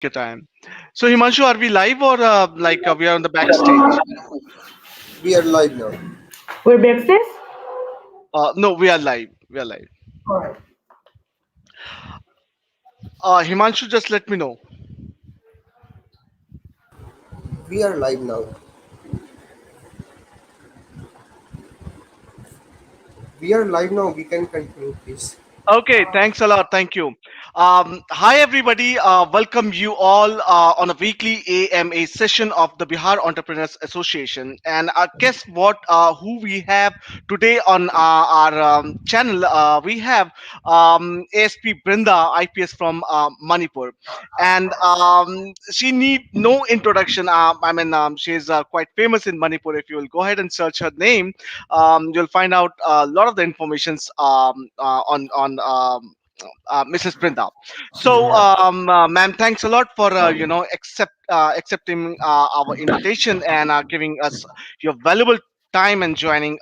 your time. So Himanshu, are we live or we are on the backstage? We are live now. We're backstage? No, we are live. We are live. Alright. Himanshu, just let me know. We are live now. We are live now. We can continue, please. Okay, thanks a lot. Thank you. Hi, everybody. Welcome you all on a weekly AMA session of the Bihar Entrepreneurs Association. And guess what? Who we have today on our channel? We have ASP Brinda, IPS from Manipur. And she need no introduction. She's quite famous in Manipur. If you will go ahead and search her name, you'll find out a lot of the informations on Mrs. Brinda. So, ma'am, thanks a lot for accepting our invitation and giving us your valuable time and joining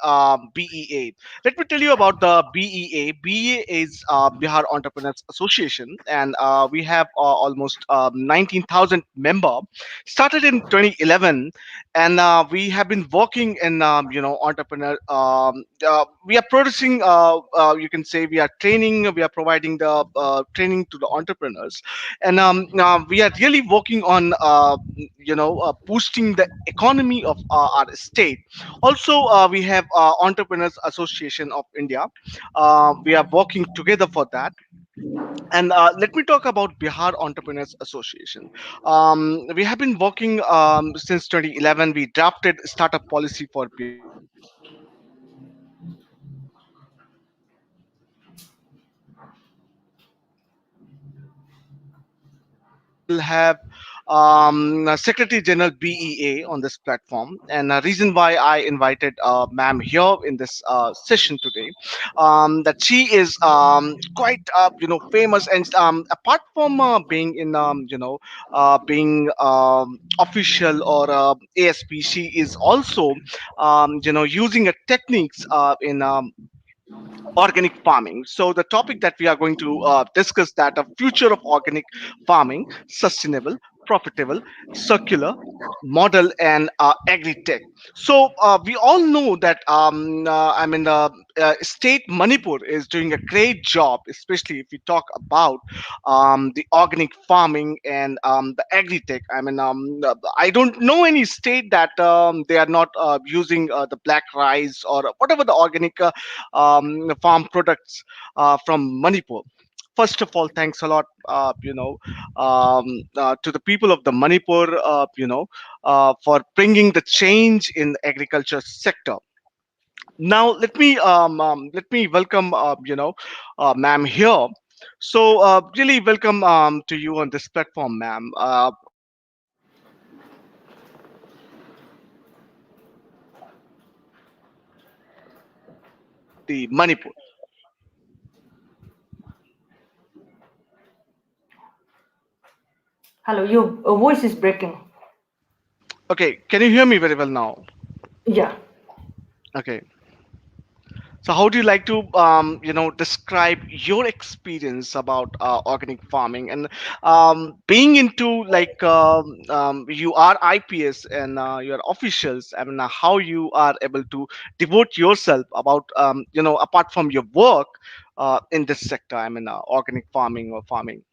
BEA. Let me tell you about the BEA. BEA is Bihar Entrepreneurs Association, and we have almost 19,000 member. Started in 2011, and we have been working in entrepreneur. We are producing. You can say we are training. We are providing the training to the entrepreneurs, and we are really working on boosting the economy of our state. Also, we have Entrepreneurs Association of India. We are working together for that. And let me talk about Bihar Entrepreneurs Association. We have been working since 2011. We drafted startup policy for Bihar. Will have Secretary General BEA on this platform, and a reason why I invited ma'am here in this session today, that she is quite famous, and apart from being in being official or ASP, she is also using a techniques in organic farming. So the topic that we are going to discuss, that a future of organic farming, sustainable, profitable, circular model, and agri-tech. So we all know that state Manipur is doing a great job, especially if we talk about the organic farming and the agri-tech. I don't know any state that they are not using the black rice or whatever the organic farm products from Manipur. First of all, thanks a lot, to the people of the Manipur, for bringing the change in the agriculture sector. Now, let me welcome, ma'am here. So, really welcome to you on this platform, ma'am. The Manipur. Hello, your voice is breaking. Okay, can you hear me very well now? Yeah. Okay. So, how do you like to, describe your experience about organic farming and being into you are IPS and you're officials? How you are able to devote yourself about, apart from your work in this sector? Organic farming or farming.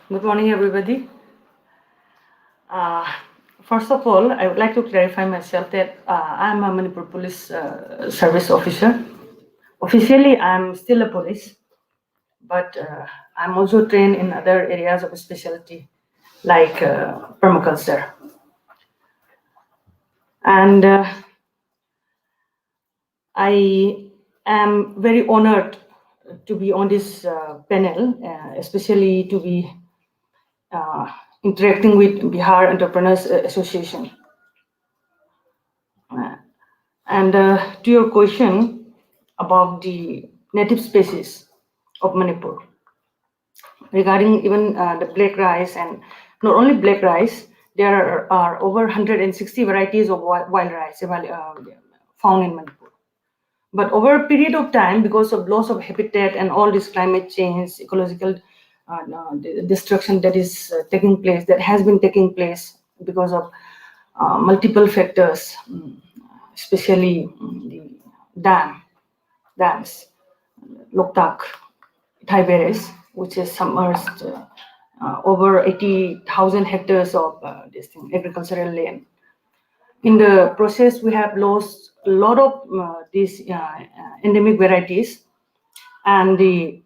Good morning, everybody. Uh, First of all, I would like to clarify myself that I'm a Manipur Police Service officer. Officially, I'm still a police, but I'm also trained in other areas of specialty like permaculture. And I am very honored to be on this panel, especially to be uh, interacting with Bihar Entrepreneurs Association. And to your question about the native species of Manipur, regarding even the black rice, and not only black rice, there are over 160 varieties of wild rice found in Manipur. But over a period of time, because of loss of habitat and all this climate change, ecological the destruction that is taking place, that has been taking place because of multiple factors, especially the dams, Loktak, Thaiberes, which is submerged over 80,000 hectares of this thing, agricultural land. In the process, we have lost a lot of these endemic varieties, and the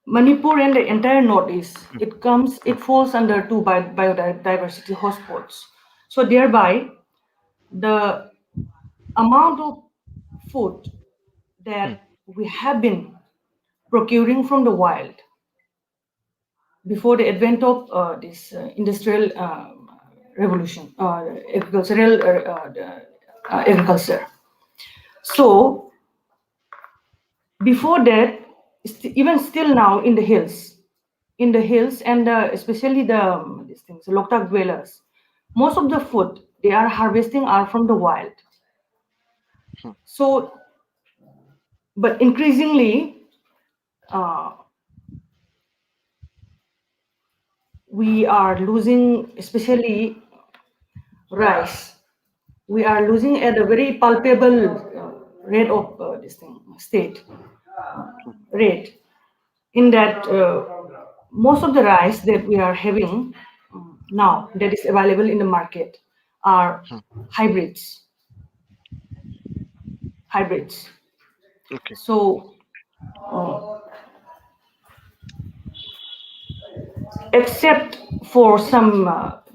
Manipur and the entire northeast, it falls under two biodiversity hotspots. So thereby, the amount of food that we have been procuring from the wild before the advent of this industrial revolution, agriculture. So before that, even still now in the hills, and especially the these things, Loktak dwellers, most of the food they are harvesting are from the wild. So, but increasingly, uh, we are losing, especially rice. We are losing at a very palpable rate of this thing, state rate. In that, most of the rice that we are having now that is available in the market are hybrids. Hybrids. Okay. So, uh, except for some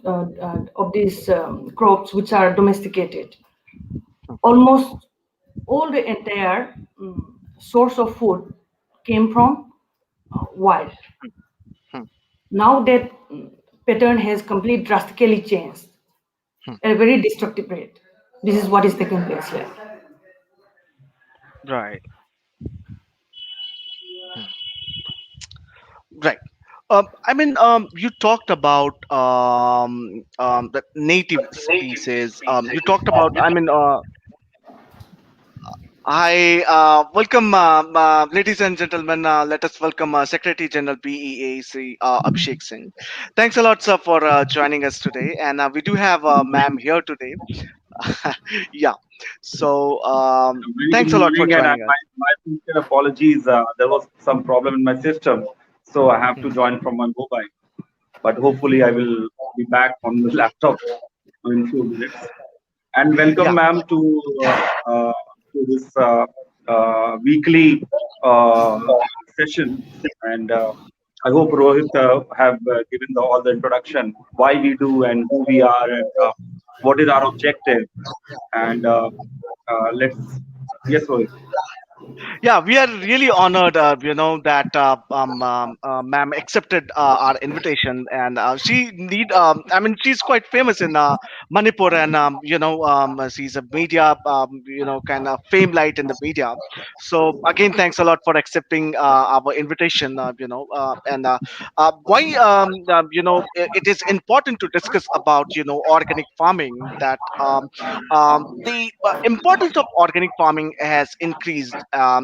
of these crops which are domesticated, almost all the entire source of food came from wild. Now that pattern has completely drastically changed at a very destructive rate. This is what is taking place here. Right. Right. I mean, you talked about the native species. You talked about. I mean, I welcome, ladies and gentlemen. Let us welcome Secretary General BEA, Sri Abhishek Singh. Thanks a lot, sir, for joining us today. And we do have ma'am here today. Yeah. So Very good thanks a lot for morning, and joining us. my sincere apologies. There was some problem in my system, so I have to join from my mobile. But hopefully, I will be back on the laptop in few minutes. And welcome, Yeah. ma'am, to this weekly uh, session. And I hope Rohit have given all the introduction, why we do and who we are, and what is our objective. And let's, yes, Rohit. Yeah, we are really honored, that ma'am accepted our invitation, and she need. I mean, she's quite famous in Manipur, and she's a media, kind of fame light in the media. So again, thanks a lot for accepting our invitation. And why it is important to discuss about organic farming, that the importance of organic farming has increased. Now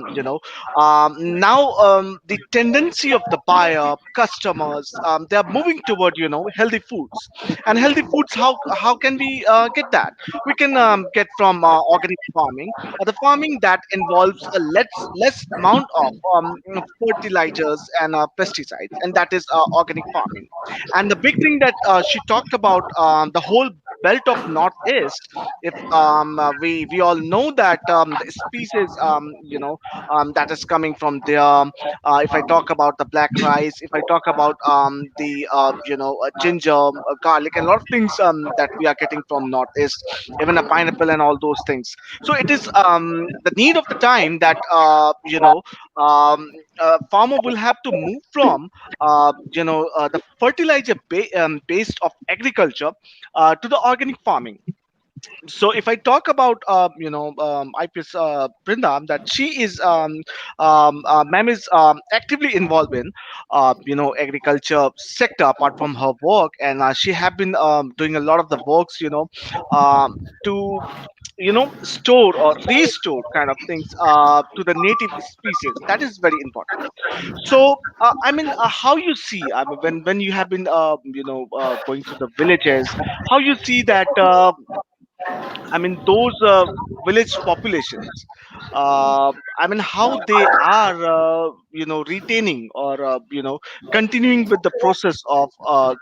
the tendency of the buyer customers, they are moving toward healthy foods. And healthy foods, how can we get that? We can get from organic farming, the farming that involves a less amount of fertilizers and pesticides, and that is organic farming. And the big thing that she talked about, the whole belt of northeast. If we all know that the species that is coming from there, if I talk about the black rice, if I talk about the ginger, garlic, and a lot of things that we are getting from northeast, even a pineapple and all those things. So it is the need of the time that farmer will have to move from the fertilizer based of agriculture to the organic farming. So if I talk about IPS Brinda, that she is ma'am is actively involved in agriculture sector apart from her work, and she have been doing a lot of the works to store or restore kind of things to the native species. That is very important. So I mean, how you see, I mean, when you have been going to the villages, how you see that I mean, those village populations, I mean, how they are, retaining or, continuing with the process of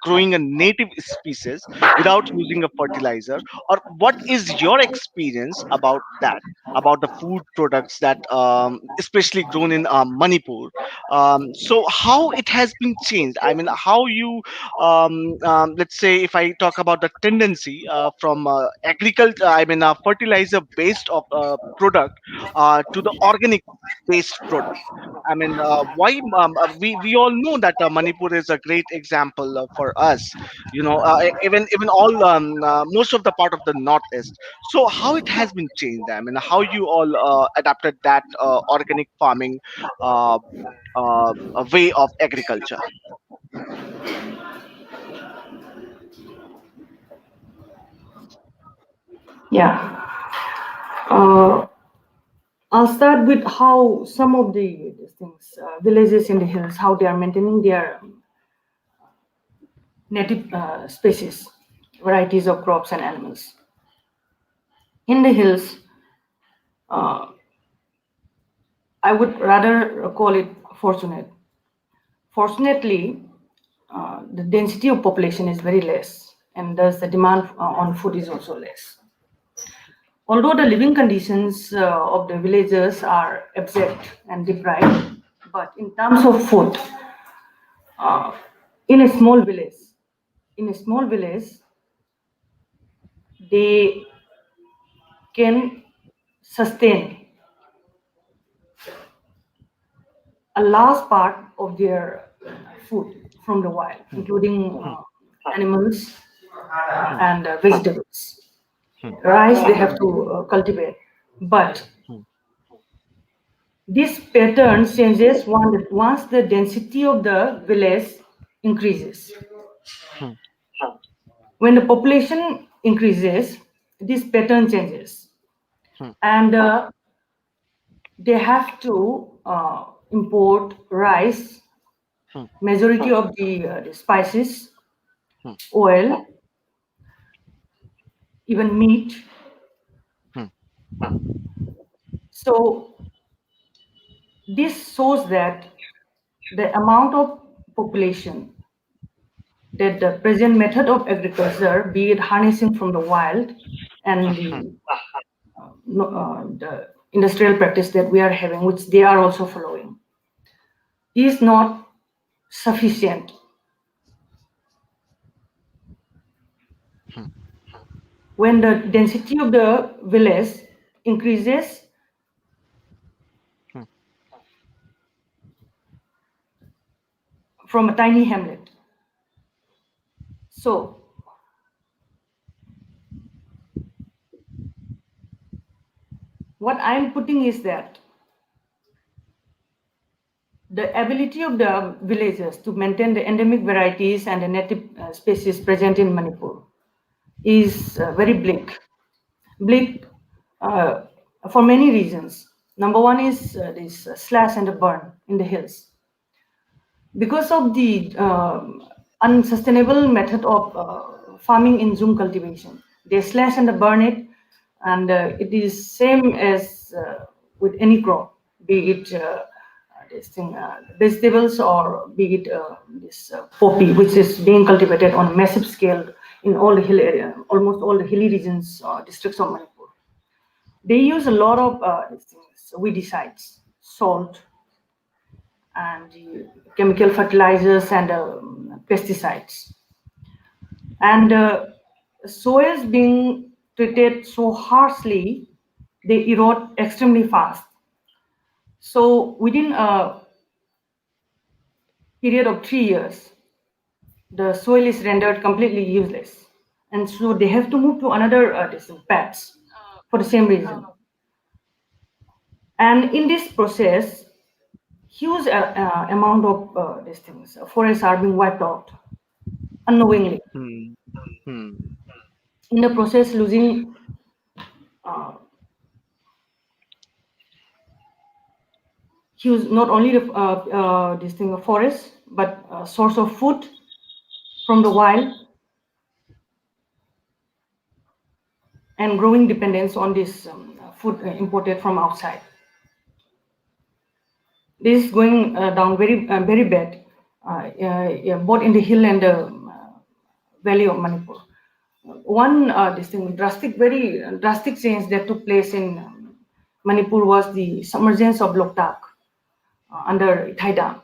growing a native species without using a fertilizer, or what is your experience about that? About the food products that, especially grown in Manipur. So, how it has been changed? I mean, how you let's say if I talk about the tendency from agriculture, I mean fertilizer based of product to the organic based product. I mean, why we all know that Manipur is a great example for us. Even all most of the part of the northeast. So how it has been changed? I mean, how you all adapted that organic farming uh, way of agriculture? Yeah. Uh, I'll start with how some of the these things, villages in the hills, how they are maintaining their native species, varieties of crops and animals. In the hills, uh, I would rather call it fortunate. Fortunately, the density of population is very less, and thus the demand on food is also less. Although the living conditions of the villagers are abject and deprived, but in terms of food, uh, in a small village, in a small village, they can sustain a large part of their food from the wild, including Hmm, animals hmm, and vegetables. hmm, Rice they have to cultivate, but hmm, this pattern changes once the density of the village increases. hmm, When the population increases, this pattern changes, hmm, and they have to import rice, hmm, majority of the spices, hmm, oil, even meat. hmm, So this shows that the amount of population that the present method of agriculture, be it harnessing from the wild and hmm, the industrial practice that we are having, which they are also following, is not sufficient. When the density of the village increases hmm, from a tiny hamlet. So, what I'm putting is that the ability of the villagers to maintain the endemic varieties and the native species present in Manipur is very bleak. Bleak uh, for many reasons. Number one is this slash and burn in the hills. Because of the unsustainable method of farming in zoom cultivation, they slash and burn it, and it is same as with any crop, be it vegetables or be it this poppy, which is being cultivated on a massive scale in all the hill area, almost all the hilly regions, districts of Manipur. They use a lot of these things, weedicides, salt, and chemical fertilizers and pesticides. And soils being treated so harshly, they erode extremely fast. So within a period of 3 years, the soil is rendered completely useless. And so they have to move to another patch for the same reason. And in this process, huge amount of these things, forests are being wiped out unknowingly. hmm, hmm, In the process, losing uh, huge, not only the this thing of forest, but source of food from the wild, and growing dependence on this food imported from outside. This is going down very bad, yeah, both in the hill and the valley of Manipur. One this thing very drastic change that took place in Manipur was the submergence of Loktak under Ithai Dam.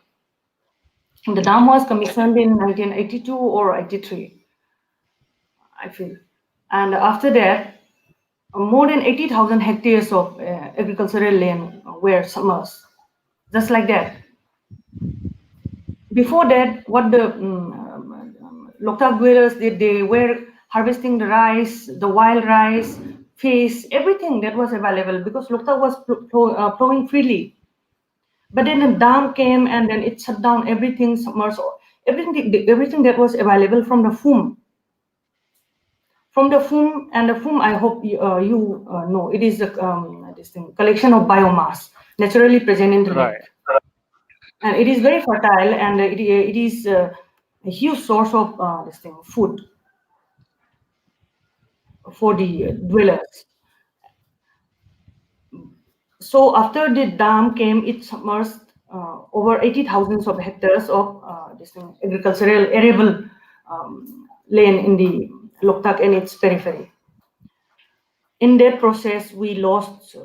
The dam was commissioned in 1982 or 83, I feel, and after that, more than 80,000 hectares of agricultural land were submerged, just like that. Before that, what the Loktak dwellers did, they were harvesting the rice, the wild rice, fish, everything that was available because Loktak was flowing freely. But then the dam came and then it shut down everything, submerged everything that was available from the FUM. From the FUM, and the FUM, I hope you know, it is this thing, collection of biomass naturally present in the lake. And it is very fertile, and it is a huge source of this thing, food for the dwellers. So after the dam came, it submerged over 80,000 of hectares of this thing, agricultural arable land in the Loktak and its periphery. In that process, we lost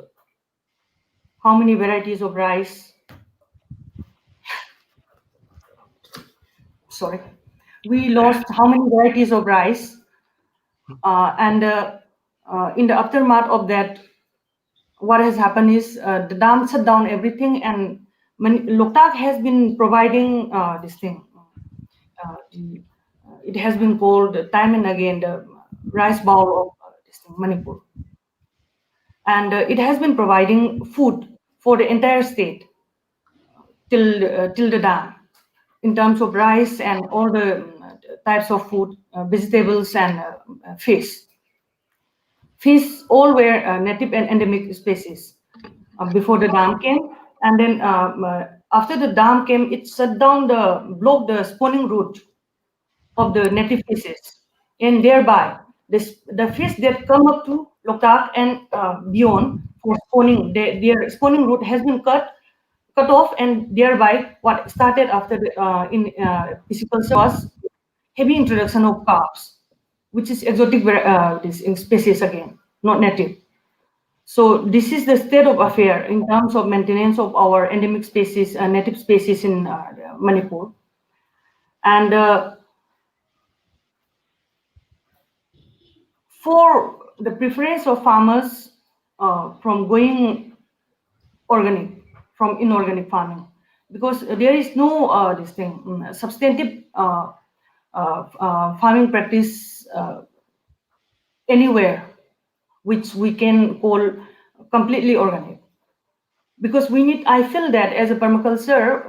how many varieties of rice? Sorry, we lost how many varieties of rice, and in the aftermath of that, what has happened is the dam shut down everything, and Loktak has been providing this thing. It has been called time and again the rice bowl of this thing, Manipur, and it has been providing food for the entire state till the dam, in terms of rice and all the types of food, vegetables and fish. Fish all were native and endemic species before the dam came, and then after the dam came, it shut down blocked the spawning route of the native fishes, and thereby the fish that come up to Loktak and beyond for spawning, their spawning route has been cut off, and thereby what started after the in pisciculture was heavy introduction of carps, which is exotic this species again, not native. So this is the state of affair in terms of maintenance of our endemic species, native species in Manipur. And for the preference of farmers from going organic from inorganic farming, because there is no this thing substantive farming practice anywhere which we can call completely organic, because we need, I feel that as a permaculture,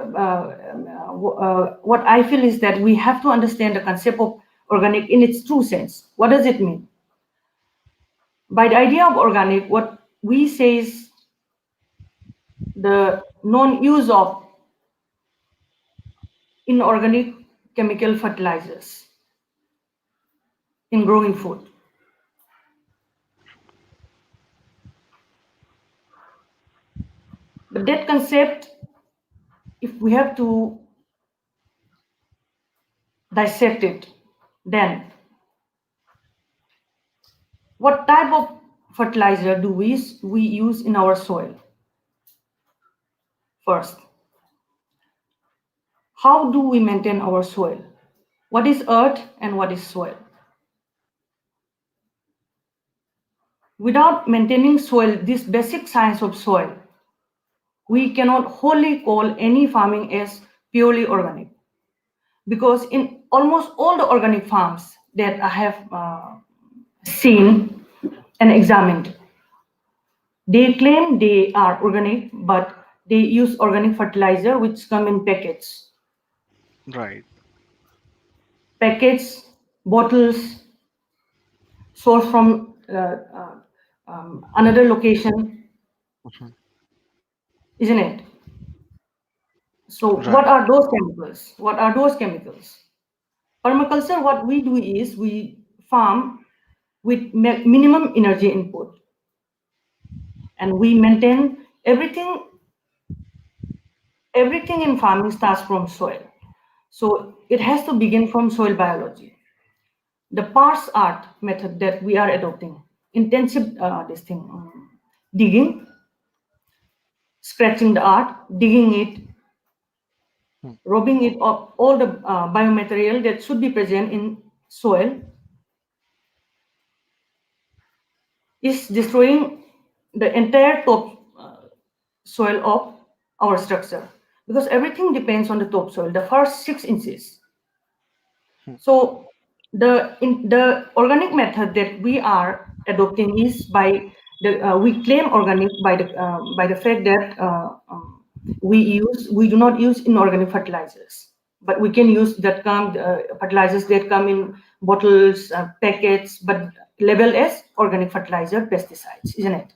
what I feel is that we have to understand the concept of organic in its true sense. What does it mean? By the idea of organic, what we say is the non-use of inorganic chemical fertilizers in growing food. But that concept, if we have to dissect it, then what type of fertilizer do we use in our soil? First, how do we maintain our soil? What is earth and what is soil? Without maintaining soil, this basic science of soil, we cannot wholly call any farming as purely organic. Because in almost all the organic farms that I have seen and examined, they claim they are organic, but they use organic fertilizer which come in Right. packets, bottles, sourced from another location, Mhm. isn't it? So, what Right. are those chemicals? What are those chemicals? Permaculture, what we do is we farm with minimum energy input, and we maintain everything. Everything in farming starts from soil. So it has to begin from soil biology. The parts art method that we are adopting, intensive digging, scratching the earth, digging it, Mm, rubbing it up, all the biomaterial that should be present in soil is destroying the entire top soil of our structure, because everything depends on the topsoil, the first 6 inches. mm, So the organic method that we are adopting is by the we claim organic by the fact that we do not use inorganic fertilizers, but we can use that come fertilizers that come in bottles, packets, but labeled as organic fertilizer, pesticides, isn't it?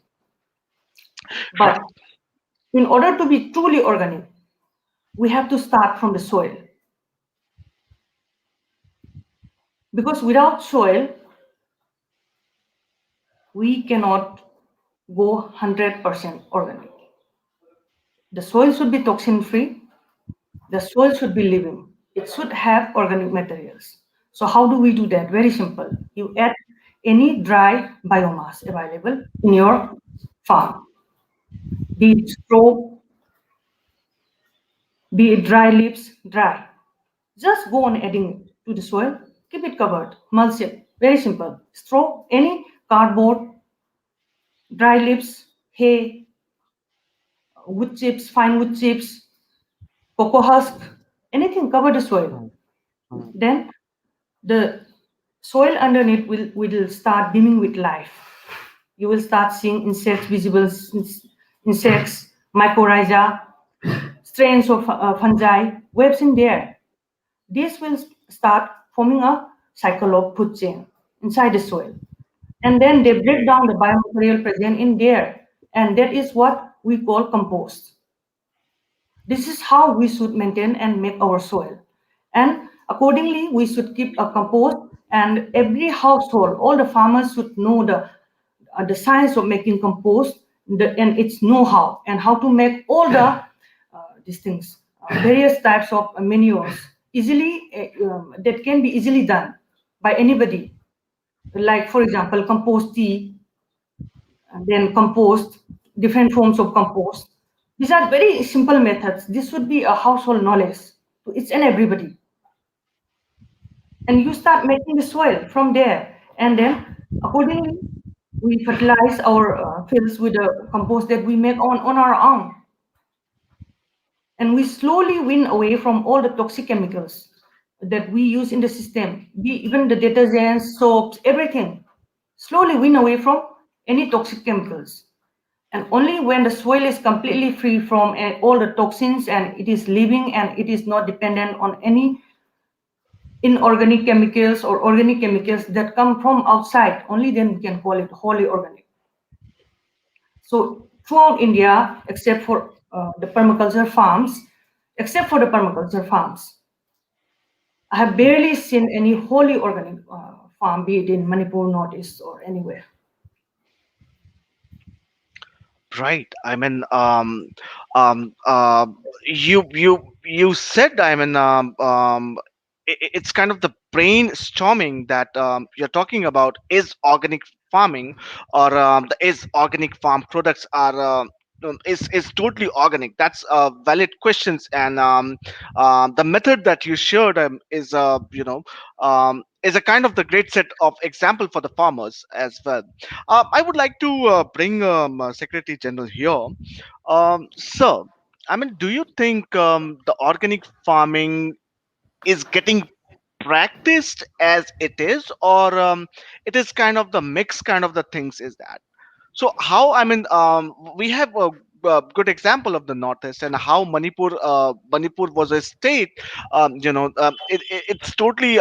right. But in order to be truly organic, we have to start from the soil, because without soil we cannot go 100% organic. The soil should be toxin free, the soil should be living, it should have organic materials. So, how do we do that? Very simple. You add any dry biomass available in your farm, be it straw, be it dry leaves, dry. Just go on adding to the soil, keep it covered, mulch it. Very simple. Straw, any cardboard, dry leaves, hay, wood chips, fine wood chips, cocoa husk, anything cover the soil. Mm, mm, Then the soil underneath will start beaming with life. You will start seeing insects, visible insects, mycorrhiza, strains of fungi, webs in there. This will start forming a cycle of food chain inside the soil. And then they break down the biomaterial present in there. And that is what we call compost. This is how we should maintain and make our soil. And accordingly, we should keep a compost. And every household, all the farmers should know the science of making compost and its know-how and how to make all the these things, various types of manures easily that can be easily done by anybody. Like for example, compost tea, and then compost, different forms of compost. These are very simple methods. This should be a household knowledge to each and everybody. And you start making the soil from there. And then accordingly, we fertilize our fields with the compost that we make on our own. And we slowly win away from all the toxic chemicals that we use in the system, be even the detergents, soaps, everything. Slowly win away from any toxic chemicals. And only when the soil is completely free from all the toxins and it is living and it is not dependent on any inorganic chemicals or organic chemicals that come from outside, only then we can call it wholly organic. So throughout India, except for the permaculture farms, I have mm. barely seen any wholly organic farm, be it in Manipur, Northeast, or anywhere. Right. You said, it's kind of the brainstorming that you're talking about is organic farming, or the is organic farm products are. Is totally organic. That's valid questions, and the method that you shared is a kind of the great set of example for the farmers as well. I would like to bring Secretary General here. Sir, do you think the organic farming is getting practiced as it is, or it is kind of the mix kind of the things is that? So how we have good example of the northeast and how Manipur was a state. It's totally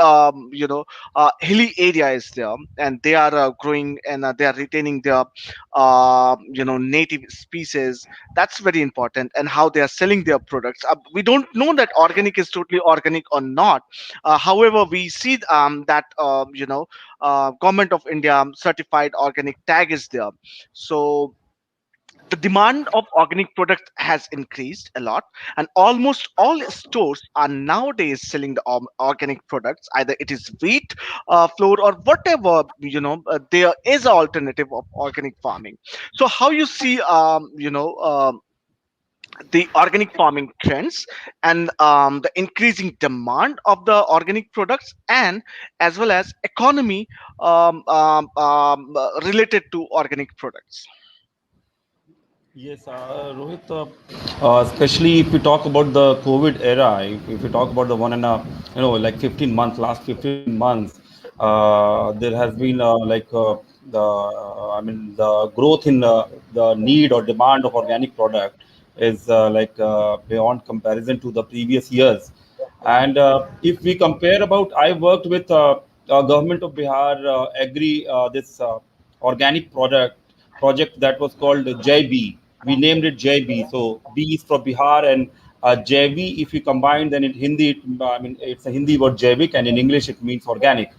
hilly area is there, and they are growing, and they are retaining their native species. That's very important, and how they are selling their products. We don't know that organic is totally organic or not. However, we see that government of India certified organic tag is there. So the demand of organic products has increased a lot, and almost all stores are nowadays selling the organic products. Either it is wheat, flour, or whatever. There is an alternative of organic farming. So how you see the organic farming trends, and the increasing demand of the organic products, and as well as economy related to organic products. Yes, Rohit, especially if we talk about the COVID era, if we talk about the one and a, like 15 months, last 15 months, there has been the growth in the need or demand of organic product is beyond comparison to the previous years. And if we compare about, I worked with government of Bihar agri this organic product project that was called JB. We named it JB. So B is for Bihar, and JV, if you combine, then in Hindi, it's a Hindi word Jaivik, and in English it means organic.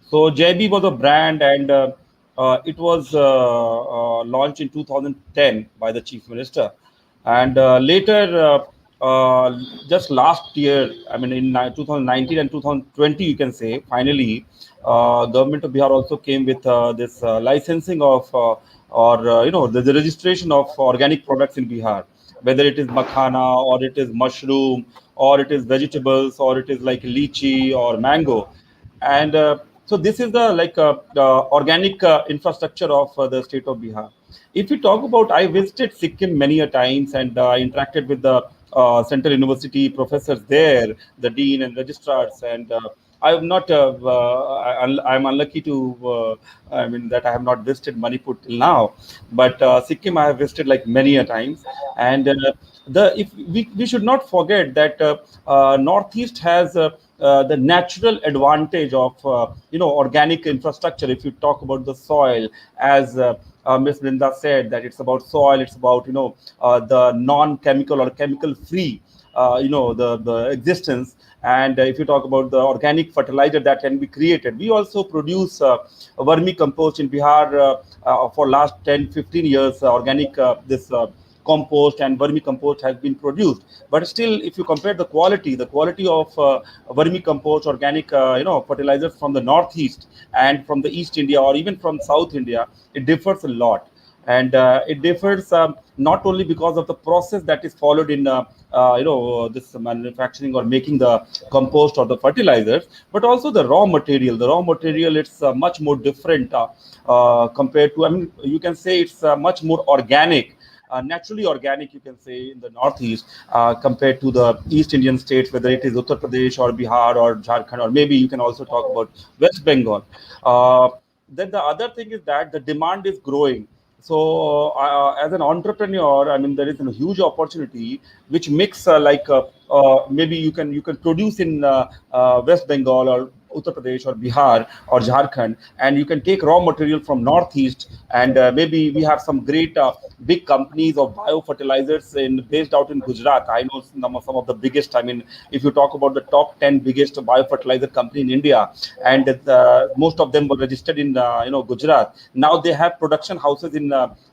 So JB was a brand, and it was launched in 2010 by the chief minister, and later. Just last year, I mean, in 2019 and 2020, you can say, finally, government of Bihar also came with this licensing of the registration of organic products in Bihar, whether it is makhana or it is mushroom or it is vegetables or it is like lychee or mango. And so this is the organic infrastructure of the state of Bihar. If we talk about, I visited Sikkim many a times, and interacted with the central university professors there, the dean and registrars, and I have not. I'm unlucky to. I mean that I have not visited Manipur till now, but Sikkim I have visited like many a times, and the if we should not forget that Northeast has the natural advantage of organic infrastructure. If you talk about the soil, as Ms. Brinda said, that it's about soil, it's about the non-chemical or chemical-free the existence. And if you talk about the organic fertilizer that can be created, we also produce vermicompost in Bihar for last 10-15 years. Organic this compost and vermicompost has been produced, but still if you compare the quality of vermicompost organic fertilizers from the northeast and from the east India or even from south India, it differs a lot. And it differs not only because of the process that is followed in this manufacturing or making the compost or the fertilizers, but also the raw material it's much more different compared to, I mean, you can say it's much more organic, naturally organic, you can say, in the northeast compared to the East Indian states, whether it is Uttar Pradesh or Bihar or Jharkhand, or maybe you can also talk about West Bengal. Uh, then the other thing is that the demand is growing. So, as an entrepreneur, I mean, there is a huge opportunity which makes maybe you can produce in West Bengal or Uttar Pradesh or Bihar or Jharkhand, and you can take raw material from Northeast, and maybe we have some great big companies of biofertilizers in based out in Gujarat. I know some of the biggest. I mean, if you talk about the top 10 biggest biofertilizer company in India, and most of them were registered in Gujarat. Now they have production houses in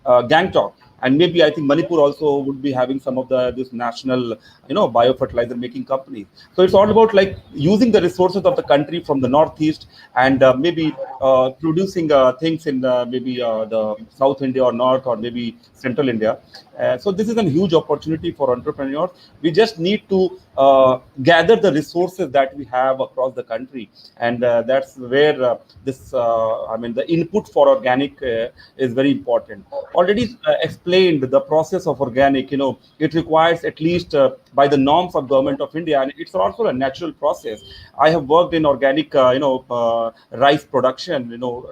Gangtok, and maybe I think Manipur also would be having some of the this national biofertilizer making companies. So it's all about like using the resources of the country from the northeast, and maybe producing things in maybe the South India or North or maybe Central India. So this is a huge opportunity for entrepreneurs. We just need to gather the resources that we have across the country, and that's where this I mean the input for organic is very important. Already explained explained the process of organic, it requires at least by the norms of government of India, and it's also a natural process. I have worked in organic, rice production,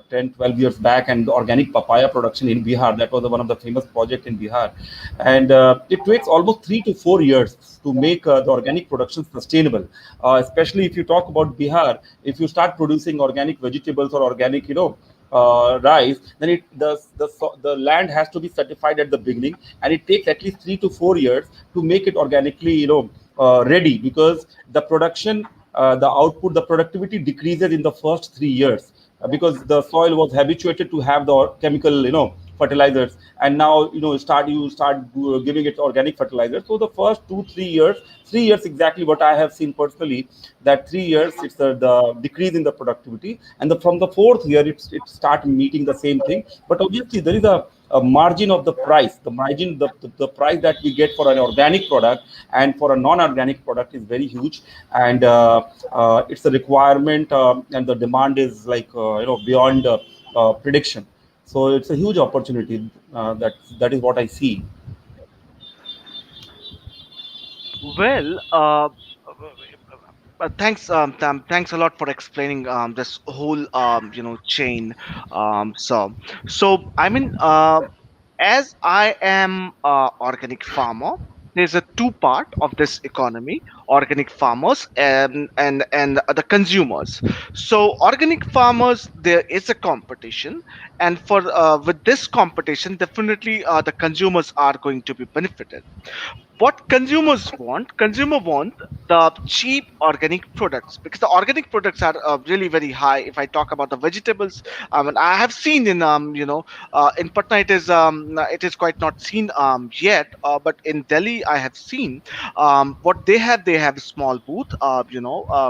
10, 12 years back, and organic papaya production in Bihar. That was one of the famous project in Bihar. And it takes almost 3 to 4 years to make the organic production sustainable. Especially if you talk about Bihar, if you start producing organic vegetables or organic, rice, then the land has to be certified at the beginning, and it takes at least 3 to 4 years to make it organically, ready, because the production, the output, the productivity decreases in the first 3 years, because the soil was habituated to have the chemical, fertilizers, and now you start giving it organic fertilizer. So the first 2 3 years, 3 years exactly, what I have seen personally, that 3 years it's the decrease in the productivity, and from the fourth year it start meeting the same thing. But obviously there is a margin of the price, the margin, the price that we get for an organic product and for a non-organic product is very huge. And it's a requirement, and the demand is like, beyond prediction. So it's a huge opportunity. That is what I see. Well, thanks a lot for explaining this whole chain. So I mean, as I am organic farmer, there's a two part of this economy: organic farmers and the consumers. So organic farmers, there is a competition, and for with this competition, definitely the consumers are going to be benefited. What consumer want the cheap organic products, because the organic products are really very high. If I talk about the vegetables, and I have seen in in Patna, it is quite not seen yet, but in Delhi I have seen what they have a small booth,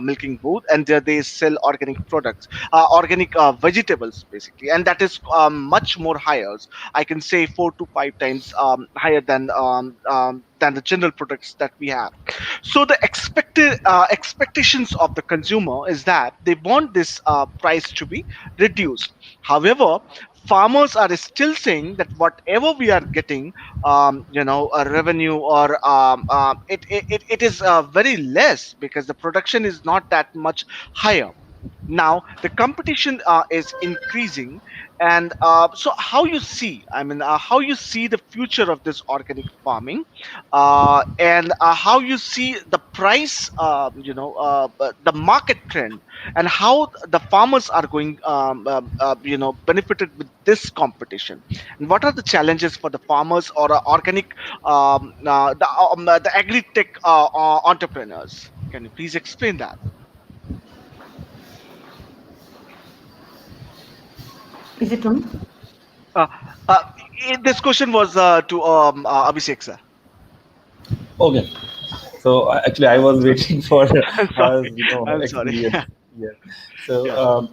milking booth, and there they sell organic products, organic vegetables basically, and that is much more higher. I can say 4 to 5 times higher than the general products that we have. So the expectations of the consumer is that they want this price to be reduced. However, farmers are still saying that whatever we are getting, a revenue, or it is very less, because the production is not that much higher. Now the competition is increasing, and so how you see, how you see the future of this organic farming, and how you see the price, the market trend, and how the farmers are going benefited with this competition, and what are the challenges for the farmers or organic, the agri tech entrepreneurs. Can you please explain that? Is it on? Uh, uh, this question was to Abhishek sir. Okay. So actually, I was waiting for I'm sorry. I'm sorry. experience. Yeah. So Yeah.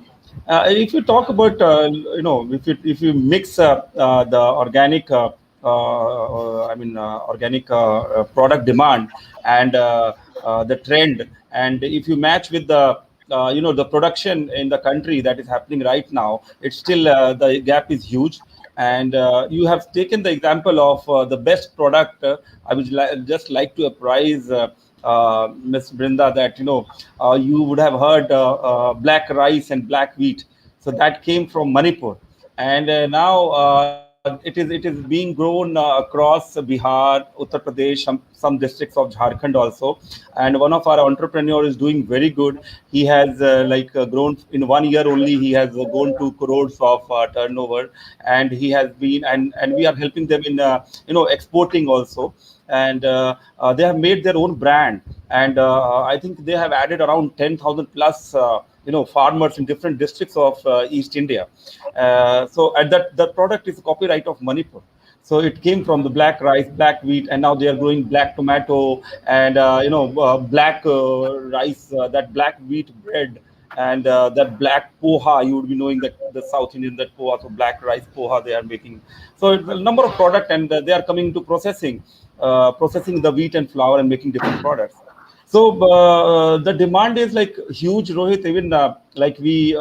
if you talk about, if you mix the organic, organic product demand, and the trend, and if you match with the production in the country that is happening right now, it's still, the gap is huge. And you have taken the example of the best product. I would just like to apprise Ms. Brinda that, you would have heard black rice and black wheat. So that came from Manipur, and now it is being grown across Bihar, Uttar Pradesh, some districts of Jharkhand also. And one of our entrepreneur is doing very good. He has grown in 1 year only. He has gone to crores of turnover, and he has been, and we are helping them in exporting also. And they have made their own brand, and I think they have added around 10,000 plus farmers in different districts of East India. So at that, the product is copyright of Manipur. So it came from the black rice, black wheat, and now they are growing black tomato, and black rice, that black wheat bread, and that black poha. You would be knowing that the South Indian, that poha, so black rice poha they are making. So it's a number of product, and they are coming to processing the wheat and flour and making different products. So the demand is like huge, Rohit. Even like we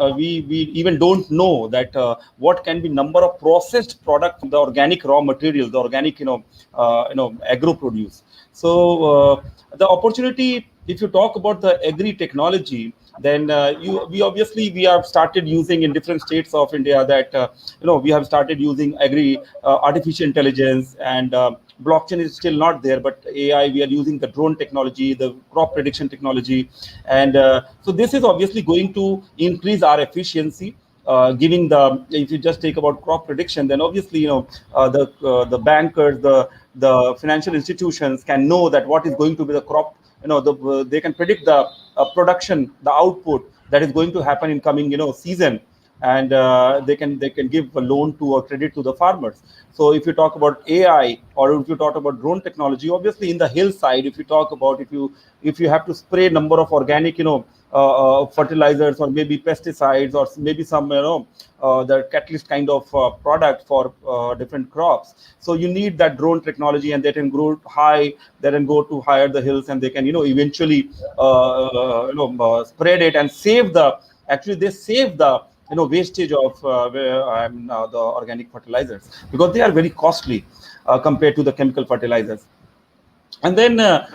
even don't know that what can be number of processed product from the organic raw materials, the organic agro produce. So the opportunity, if you talk about the agri technology, then you we obviously we have started using in different states of India that we have started using agri artificial intelligence, and blockchain is still not there, but AI, we are using the drone technology, the crop prediction technology, and so this is obviously going to increase our efficiency. Giving the If you just take about crop prediction, then obviously the bankers, the financial institutions can know that what is going to be the crop. They can predict the production, the output that is going to happen in coming season, and they can give a loan to or credit to the farmers. So if you talk about AI, or if you talk about drone technology, obviously in the hillside, if you talk about, if you have to spray number of organic fertilizers, or maybe pesticides, or maybe some the catalyst kind of product for different crops, so you need that drone technology, and they can grow high, they can go to higher the hills, and they can eventually spread it and save the, actually they save the wastage of the organic fertilizers, because they are very costly compared to the chemical fertilizers. And then if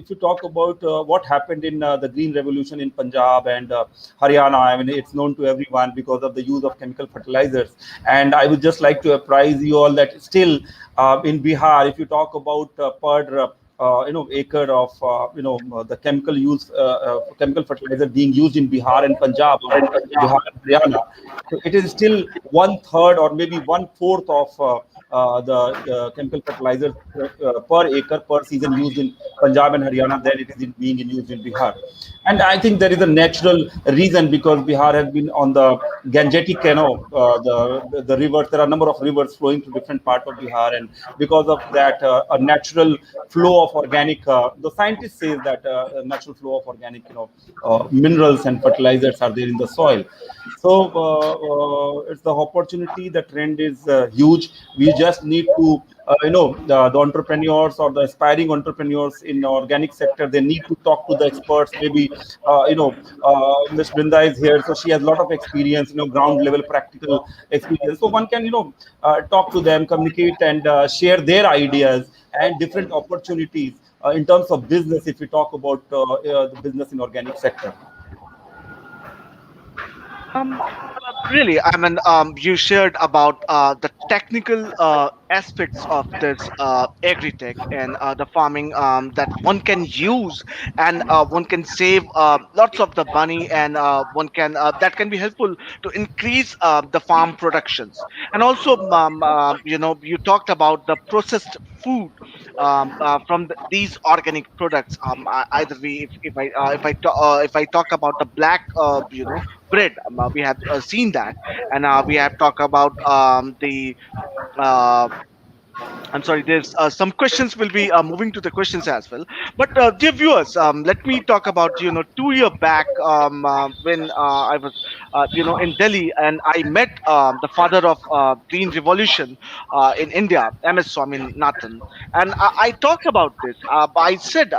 you talk about what happened in the green revolution in Punjab and Haryana, I mean, it's known to everyone because of the use of chemical fertilizers. And I would just like to apprise you all that still in Bihar, if you talk about per acre of the chemical fertilizer being used in Bihar and Punjab, or Bihar and Haryana, so it is still one third or maybe one fourth of the chemical fertilizers per acre per season used in Punjab and Haryana than it is being used in Bihar. And I think there is a natural reason, because Bihar has been on the Gangetic, the rivers. There are a number of rivers flowing to different parts of Bihar, and because of that, a natural flow of organic. The scientists say that a natural flow of organic, minerals and fertilizers are there in the soil. So it's the opportunity. The trend is huge. We just need to, the entrepreneurs or the aspiring entrepreneurs in the organic sector, they need to talk to the experts. Maybe, Miss Brinda is here, so she has a lot of experience, ground level practical experience. So one can, talk to them, communicate, and share their ideas and different opportunities in terms of business. If we talk about the business in organic sector. Um, Really, I mean, you shared about the technical aspects of this agri-tech and the farming that one can use, and one can save lots of the money, and one can that can be helpful to increase the farm productions. And also, you talked about the processed food from these organic products. Either we, if I talk about the black, bread. We have seen that, and we have talked about the. Uh, I'm sorry. There's some questions. Will be moving to the questions as well. But dear viewers, let me talk about 2 year back when I was in Delhi, and I met the father of Green Revolution in India, MS Swaminathan, and I talked about this. I said,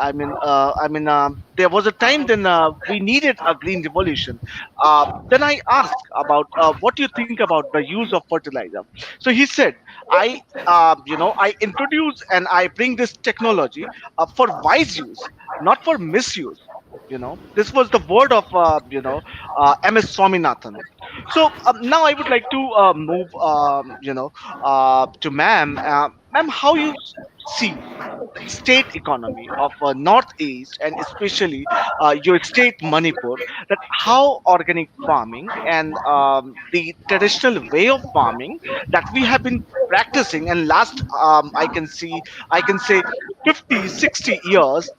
there was a time then we needed a green revolution. Then I asked about what do you think about the use of fertilizer. So he said, I introduce and I bring this technology for wise use, not for misuse. This was the word of MS Swaminathan. So now I would like to move to ma'am. Ma'am, how you see the state economy of northeast, and especially your state Manipur, that how organic farming and the traditional way of farming that we have been practicing, and last I can say 50, 60 years,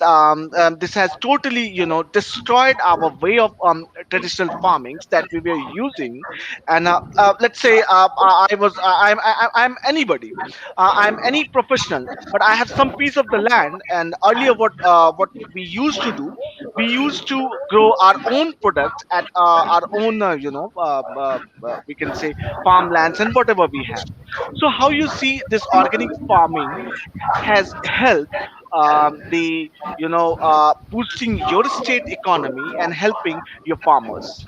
this has totally destroyed our way of traditional farmings that we were using. And let's say I'm anybody, I'm any professional, but I have some piece of the land. And earlier, what we used to do, we used to grow our own products at our own we can say farmlands and whatever we have. So how you see this organic farming has helped the boosting your state economy and helping your farmers?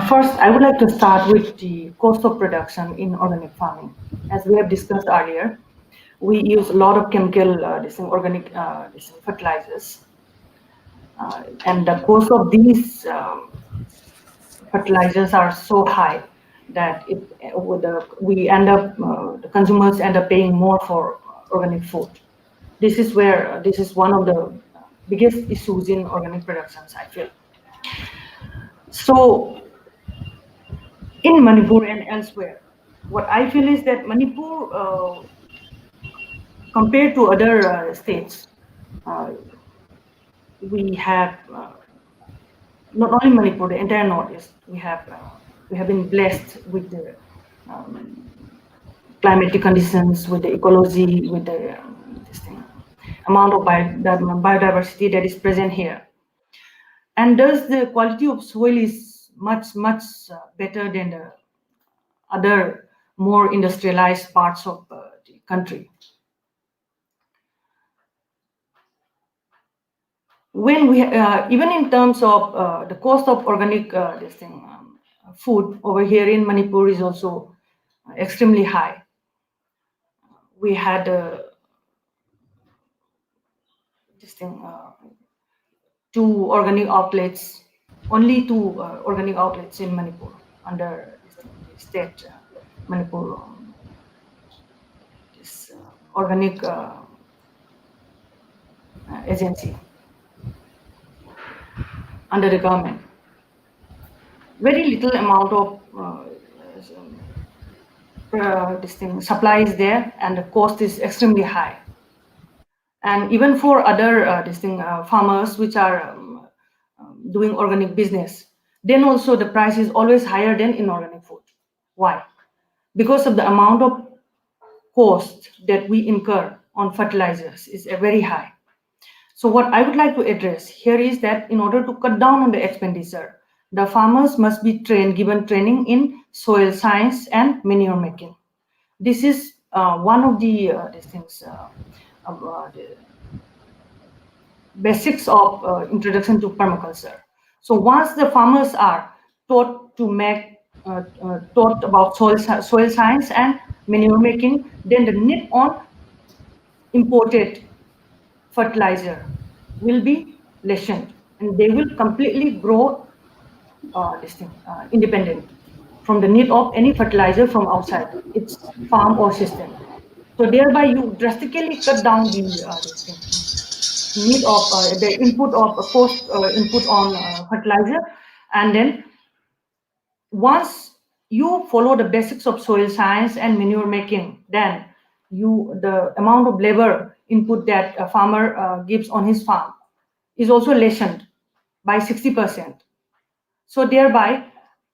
First, I would like to start with the cost of production in organic farming. As we have discussed earlier, we use a lot of chemical, organic fertilizers, and the cost of these fertilizers are so high that we end up the consumers end up paying more for organic food. This is one of the biggest issues in organic productions, I feel. So in Manipur and elsewhere, what I feel is that Manipur, compared to other states, uh, we have not only Manipur, the entire Northeast, we have been blessed with the um, climatic conditions, with the ecology, with the amount of biodiversity that is present here. And thus the quality of soil is much better than the other more industrialized parts of the country. When we even in terms of the cost of organic food over here in Manipur is also extremely high. We had this thing two organic outlets, only two organic outlets in Manipur under the state Manipur this organic agency under the government. Very little amount of supply is there, and the cost is extremely high. And even for other farmers which are doing organic business, then also the price is always higher than inorganic food. Why? Because of the amount of cost that we incur on fertilizers is very high. So what I would like to address here is that in order to cut down on the expenditure, the farmers must be given training in soil science and manure making. This is one of the the basics of introduction to permaculture. So once the farmers are taught to make taught about soil science and manure making, then the need on imported fertilizer will be lessened, and they will completely grow independent from the need of any fertilizer from outside its farm or system. So thereby you drastically cut down the need of the input of cost input on fertilizer, and then once you follow the basics of soil science and manure making, then the amount of labor input that a farmer gives on his farm is also lessened by 60%. So thereby,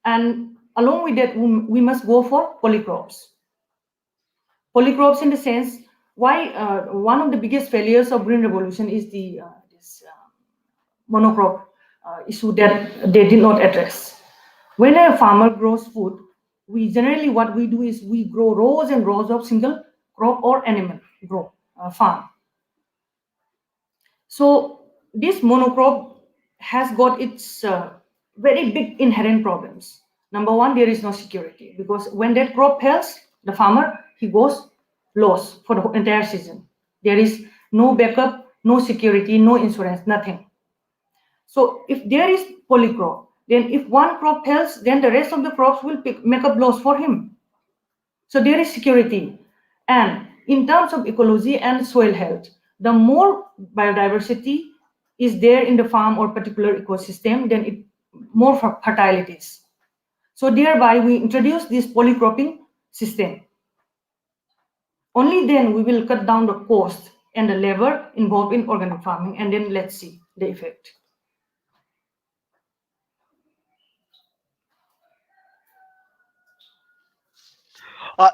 and along with that, we must go for polycrops. Polycrops in the sense why one of the biggest failures of green revolution is the this monocrop issue that they did not address. When a farmer grows food, we generally what we do is we grow rows and rows of single crop or animal grow farm. So this monocrop has got its very big inherent problems. Number one, there is no security because when that crop fails, the farmer he goes loss for the entire season. There is no backup, no security, no insurance, nothing. So if there is polycrop, then if one crop fails, then the rest of the crops will make up loss for him. So there is security. And in terms of ecology and soil health, the more biodiversity is there in the farm or particular ecosystem, then it more fertile it is. So thereby we introduce this polycropping system. Only then we will cut down the cost and the labor involved in organic farming, and then let's see the effect.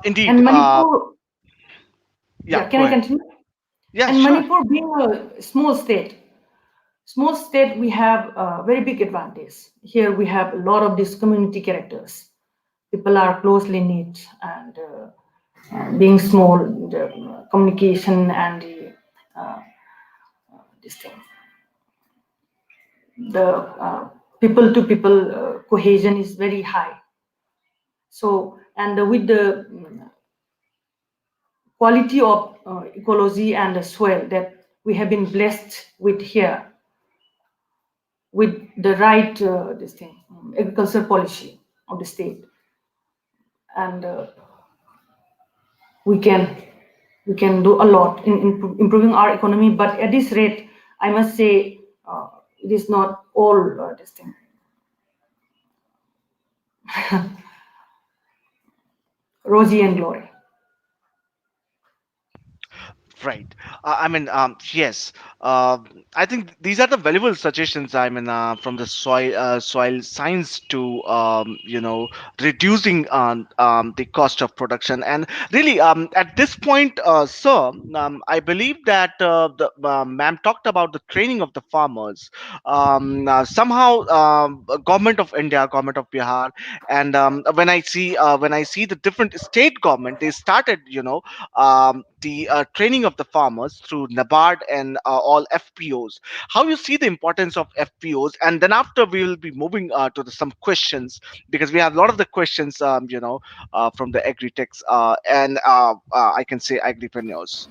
Indeed. And Manipur, Yeah, yeah, can go I ahead. continue? Yeah, And sure. Manipur being a small state, we have a very big advantage. Here we have a lot of these community characters. People are closely knit, and being small, the communication and uh, this thing, the people to people cohesion is very high. So, and with the quality of ecology and the soil that we have been blessed with here, with the right this thing, agriculture policy of the state, and we can we can do a lot in improving our economy. But at this rate, I must say, it is not all this thing rosy and glory. Right. I mean, yes. Uh, I think these are the valuable suggestions. I mean, from the soil science to reducing the cost of production. And really, at this point, sir, I believe that the ma'am talked about the training of the farmers. Somehow, government of India, government of Bihar, and when I see the different state government, they started, the training of the farmers through NABARD and all FPOs. How you see the importance of FPOs, and then after we will be moving to some questions, because we have a lot of the questions, from the agri-techs and I can say agripreneurs.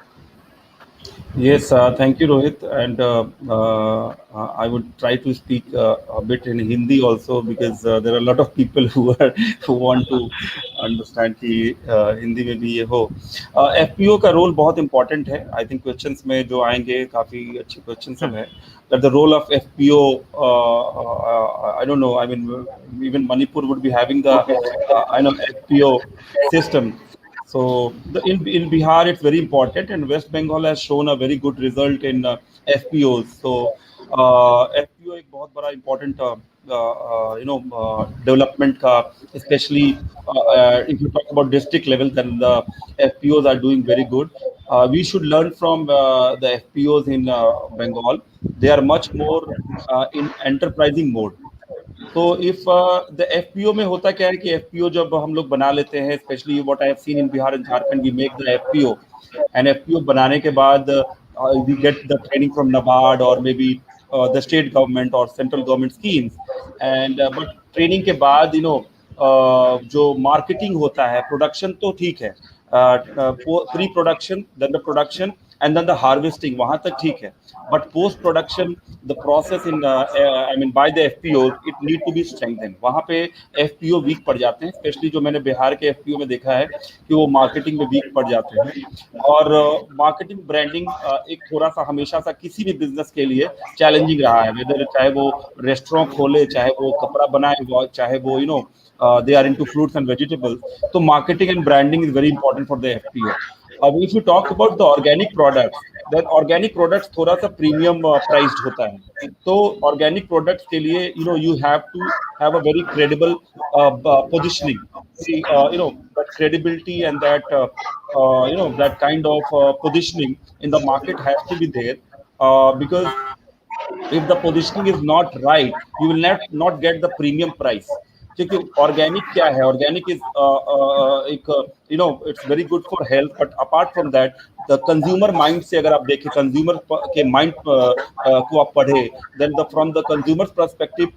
Yes, thank you, Rohit. And I would try to speak a bit in Hindi also because there are a lot of people who are who want to understand कि हिंदी में भी ये हो. FPO का role बहुत important है. I think questions में जो आएंगे काफी अच्छे questions सब है. That the role of FPO, I don't know. I mean, even Manipur would be having the I know FPO system. So in Bihar, it's very important, and West Bengal has shown a very good result in FPOs. So FPO एक बहुत बड़ा important development का, especially if you talk about district level, then the FPOs are doing very good. We should learn from the FPOs in Bengal. They are much more in enterprising mode. तो if the FPO में होता क्या है कि FPO जब हम लोग बना लेते हैं, specially what I have seen in Bihar and Jharkhand, we make the FPO, and FPO बनाने के बाद we get the training from NABARD और maybe the state government और central government schemes, and but training के बाद जो मार्केटिंग होता है, प्रोडक्शन तो ठीक है, pre production, then the production and then the harvesting वहां तक ठीक है, but post production the process in I mean by the FPOs it need to be strengthened. वहां पे FPO वीक पड़ जाते हैं, स्पेशली जो मैंने बिहार के FPO में देखा है कि वो मार्केटिंग में वीक पड़ जाते हैं. और मार्केटिंग ब्रांडिंग एक थोड़ा सा हमेशा सा किसी भी बिजनेस के लिए चैलेंजिंग रहा है, वेदर चाहे वो रेस्टोरेंट खोले, चाहे वो कपड़ा बनाए, चाहे वो they are into fruits and vegetables. So marketing and branding is very important for the FPO. If you talk about the organic products, then organic products थोड़ा सा premium priced होता है. तो organic products के लिए you have to have a very credible positioning. See, that credibility and that that kind of positioning in the market has to be there, because if the positioning is not right, you will not get the premium price. क्योंकि organic क्या है, organic is एक it's very good for health, but apart from that the consumer mind से अगर आप देखें, consumer के mind को आप पढ़े, then the from the consumer perspective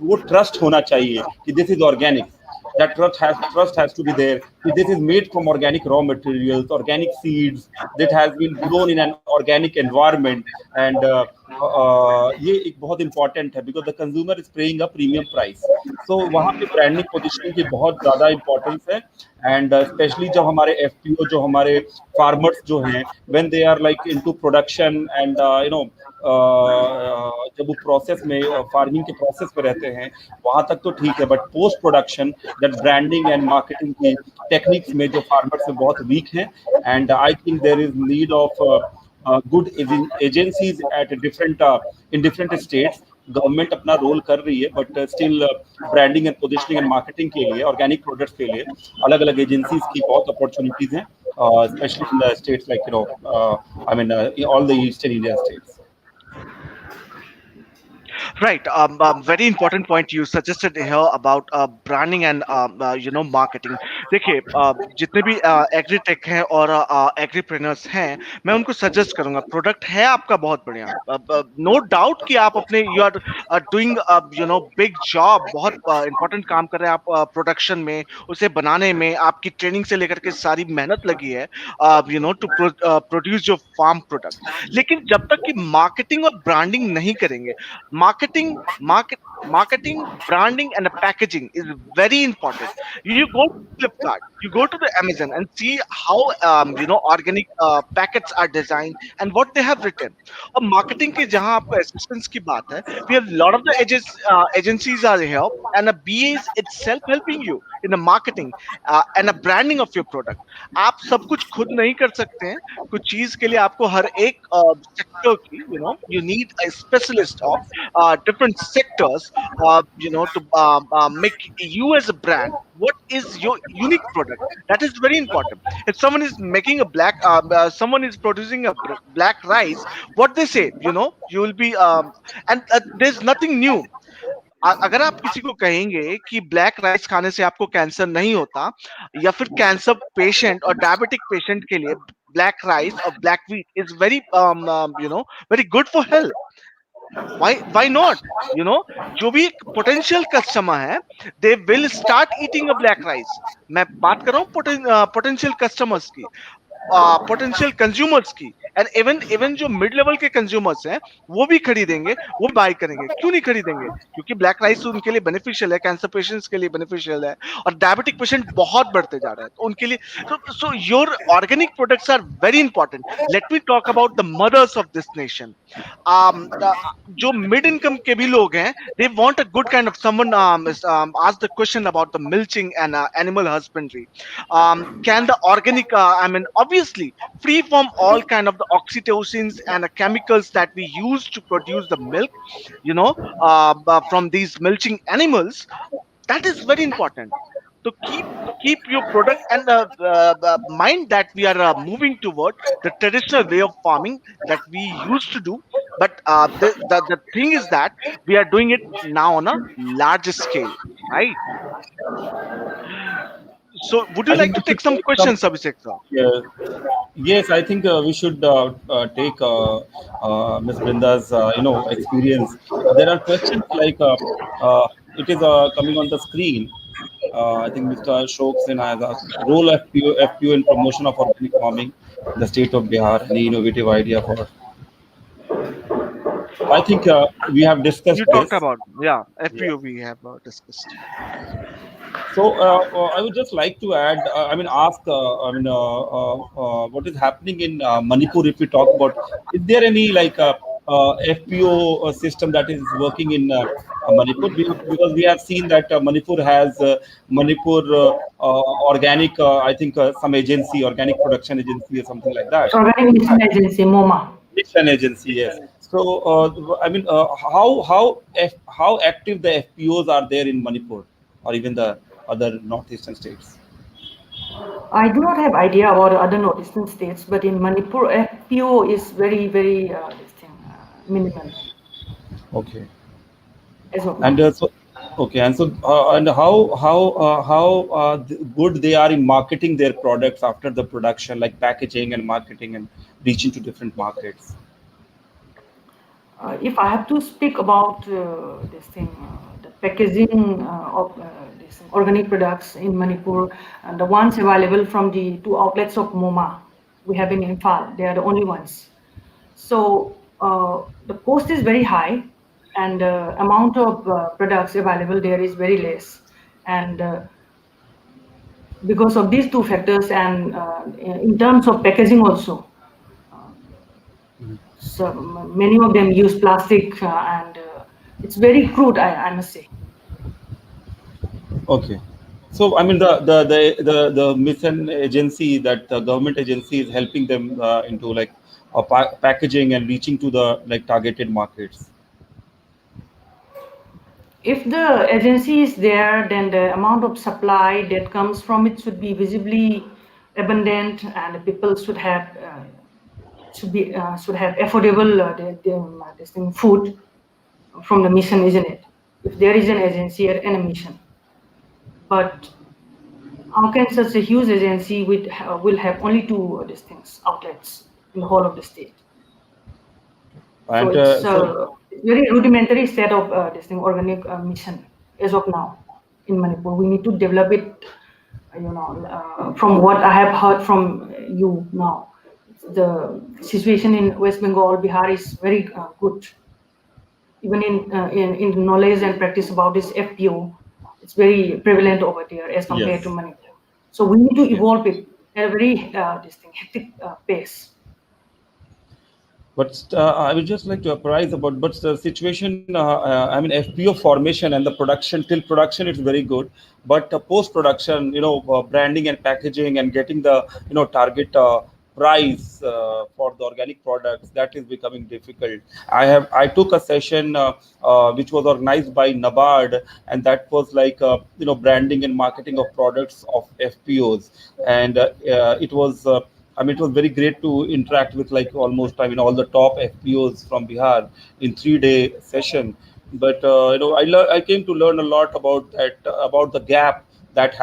वो ट्रस्ट होना चाहिए कि this is organic. That trust has to be there. This is made from organic raw materials, organic seeds that has been grown in an organic environment, and ये एक बहुत important है because the consumer is paying a premium price. So वहाँ पे branding positioning की बहुत ज़्यादा importance है, and especially जब हमारे FPO, जो हमारे farmers जो हैं, when they are like into production and जब वो प्रोसेस में फार्मिंग के प्रोसेस में रहते हैं, वहां तक तो ठीक है, but post production that branding and marketing की टेक्निक्स में जो फार्मर्स में बहुत वीक हैं, and I think there is need of good agencies at different in different states. Government अपना रोल कर रही है, but still branding and positioning and marketing के लिए, ऑर्गेनिक प्रोडक्ट्स के लिए अलग अलग एजेंसीज की बहुत अपॉर्चुनिटीज हैं, especially in the states like I mean all the eastern India states. Right. Very important point you suggested here about branding and marketing. देखिए जितने भी एग्रीटेक हैं और एग्रीप्रेनर्स हैं, मैं उनको सजेस्ट करूंगा, प्रोडक्ट है आपका बहुत बढ़िया, नो डाउट कि आप अपने you are doing big job, बहुत इंपॉर्टेंट काम कर रहे हैं आप प्रोडक्शन में, उसे बनाने में आपकी ट्रेनिंग से लेकर के सारी मेहनत लगी है to produce your farm product. लेकिन जब तक कि मार्केटिंग और ब्रांडिंग नहीं करेंगे, marketing market marketing, branding and packaging is very important. You go to Flipkart, you go to the Amazon and see how organic packets are designed and what they have written. और marketing की जहां आपको assistance की बात है, we have a lot of the agencies are here, and a BA is itself helping you in the marketing and a branding of your product. आप सब कुछ खुद नहीं कर सकते हैं, कुछ चीज के लिए आपको हर एक सेक्टर की you need a specialist of different sectors to make you as a brand. What is your unique product? That is very important. If someone is making a someone is producing a black rice, what they say, you will be and there's nothing new. अगर आप किसी को कहेंगे कि black rice खाने से आपको cancer नहीं होता, या फिर कैंसर पेशेंट और डायबिटिक पेशेंट के लिए ब्लैक राइस और black wheat is very very good for health, why not? जो भी पोटेंशियल कस्टमर है, they will start eating a black rice. मैं बात कर रहा हूँ पोटेंशियल कस्टमर्स की, पोटेंशियल कंज्यूमर्स की, एंड इवन इवन जो मिड लेवल के कंज्यूमर्स हैं, वो भी खरीदेंगे, वो बाय करेंगे। क्यों नहीं खरीदेंगे? क्योंकि ब्लैक राइस उनके लिए बेनिफिशियल है, कैंसर पेशेंट्स के लिए बेनिफिशियल है, और डायबिटिक पेशेंट बहुत बढ़ते जा रहे हैं, तो उनके लिए so your organic products are very important. Let me talk about the mothers of this nation. जो मिड इनकम के भी लोग हैं, they want a good kind of someone asked the question about the milching and animal husbandry. Can the organic I mean obviously free from all kind of the oxytocins and chemicals that we use to produce the milk, from these milching animals, that is very important. So keep your product, and mind that we are moving toward the traditional way of farming that we used to do, but the thing is that we are doing it now on a larger scale, right? So would you I like think to we should take some take some. questions, Abhishek sir? Yeah. Yes, I think we should take Ms. Brinda's experience. There are questions like it is coming on the screen. I think Mr. Ashok Sinha has asked role FPO in promotion of organic farming in the state of Bihar. Any innovative idea for? I think we have discussed You talked this. about, yeah, Yeah. FPO we have discussed. So I would just like to add, ask, what is happening in Manipur? If we talk about, is there any like FPO system that is working in Manipur? Because we have seen that Manipur has Manipur organic, I think some agency, organic production agency or something like that. Organic Mission Agency, MoMA. Mission agency, yes. So how active the FPOs are there in Manipur or even the other northeastern states? I do not have idea about other northeastern states, but in Manipur, FPO is very, very this thing, minimal Okay. as of And now. okay, and so and how good they are in marketing their products after the production, like packaging and marketing and reaching to different markets. If I have to speak about this thing, the packaging of this organic products in Manipur, the ones available from the two outlets of MoMA we have in Imphal, they are the only ones. So the cost is very high, and the amount of products available there is very less. And because of these two factors, and in terms of packaging also, so many of them use plastic, and it's very crude, I must say. Okay. So I mean the mission agency, that the government agency is helping them into like packaging and reaching to the like targeted markets. If the agency is there, then the amount of supply that comes from it should be visibly abundant, and the people should have affordable this thing, food. from the mission, isn't it? If there is an agency and a mission, but how can such a huge agency will have only two these things outlets in the whole of the state? So And it's very rudimentary set of this thing organic mission as of now in Manipur. We need to develop it. From what I have heard from you now, the situation in West Bengal, Bihar is very good. Even in knowledge and practice about this FPO, it's very prevalent over there as compared to yes, Manipur. So we need to yes. evolve it at a very this thing hectic pace. But I would just like to apprise about, but the situation, I mean, FPO formation and the production, till production, it's very good. But post production, branding and packaging and getting the, target price for the organic products, that is becoming difficult. I took a session which was organized by NABARD, and that was like, branding and marketing of products of FPOs. And it was, I mean, it was very great to interact with like almost, I mean, all the top FPOs from Bihar in 3 day session. But I came to learn a lot about that, about the gap that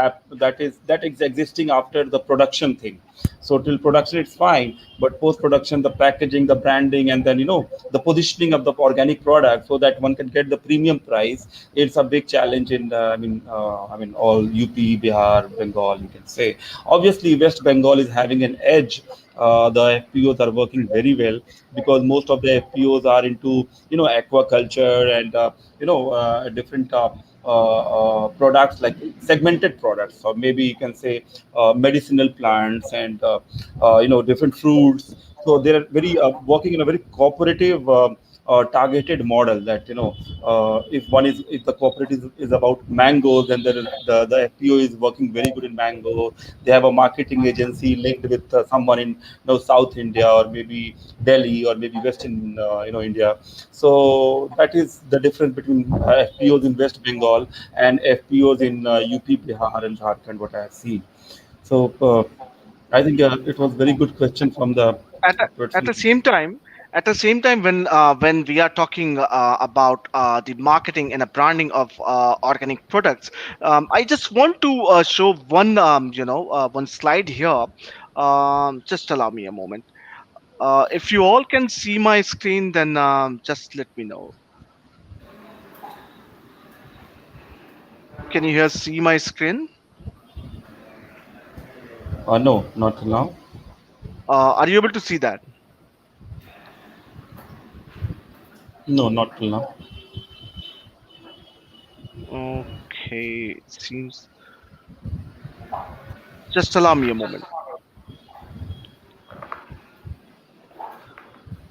is existing after the production thing. So till production it's fine, but post production, the packaging, the branding, and then the positioning of the organic product so that one can get the premium price. It's a big challenge in all UP, Bihar, Bengal, you can say. Obviously, West Bengal is having an edge. The FPOs are working very well because most of the FPOs are into aquaculture and different products like segmented products, or maybe you can say medicinal plants and different fruits. So they're very working in a very cooperative targeted model that if the cooperative is about mangoes, then the FPO is working very good in mango. They have a marketing agency linked with someone in South India, or maybe Delhi, or maybe Western India. So that is the difference between FPOs in West Bengal and FPOs in UP, Bihar, and Jharkhand. What I have seen. So I think it was very good question from the at the, at person. the same time when we are talking about the marketing and the branding of organic products, I just want to show one one slide here. Just allow me a moment. If you all can see my screen, then just let me know. Can you here see my screen? No, not now. Are you able to see that? No, not till now. Okay, it seems. Just allow me a moment.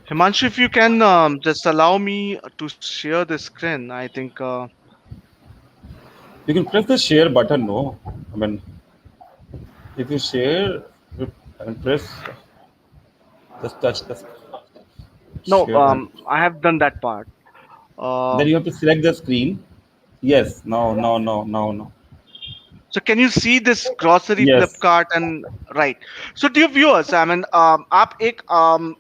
Himanshu, if you can just allow me to share the screen, I think. You can press the share button. No, I mean, if you share and press, just touch the No, share button. I have done that part. Then Uh, you have to select the screen. Yes, no, no, no, no, no. so can you see this grocery Yes, Flipkart and right? So dear viewers, I mean, आप एक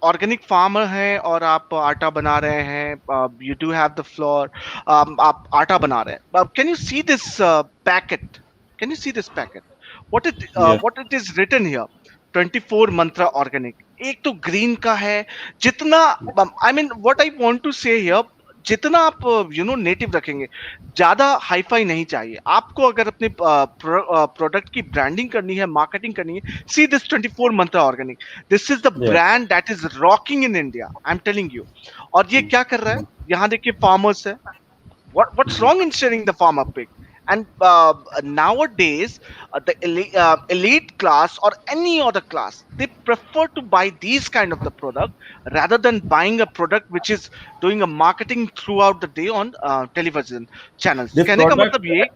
organic farmer हैं और आप आटा बना रहे हैं. You do have the flour. आप आटा बना रहे हैं. Can you see this packet? Can you see this packet? yes, What it is written here? 24 mantra organic. एक तो green का है. जितना I mean, what I want to say here, जितना आप नेटिव रखेंगे, ज्यादा हाईफाई नहीं चाहिए आपको. अगर अपने प्रोडक्ट की ब्रांडिंग करनी है, मार्केटिंग करनी है, see this 24 Mantra organic. This is the yes. Brand that is rocking in India, I am telling you. और ये क्या कर रहा है, यहाँ देखिए फार्मर्स है. What's wrong in sharing the farmer pick? And nowadays, elite class or any other class, they prefer to buy these kind of the product rather than buying a product which is doing a marketing throughout the day on television channels. This कहने का product, मतलब ये.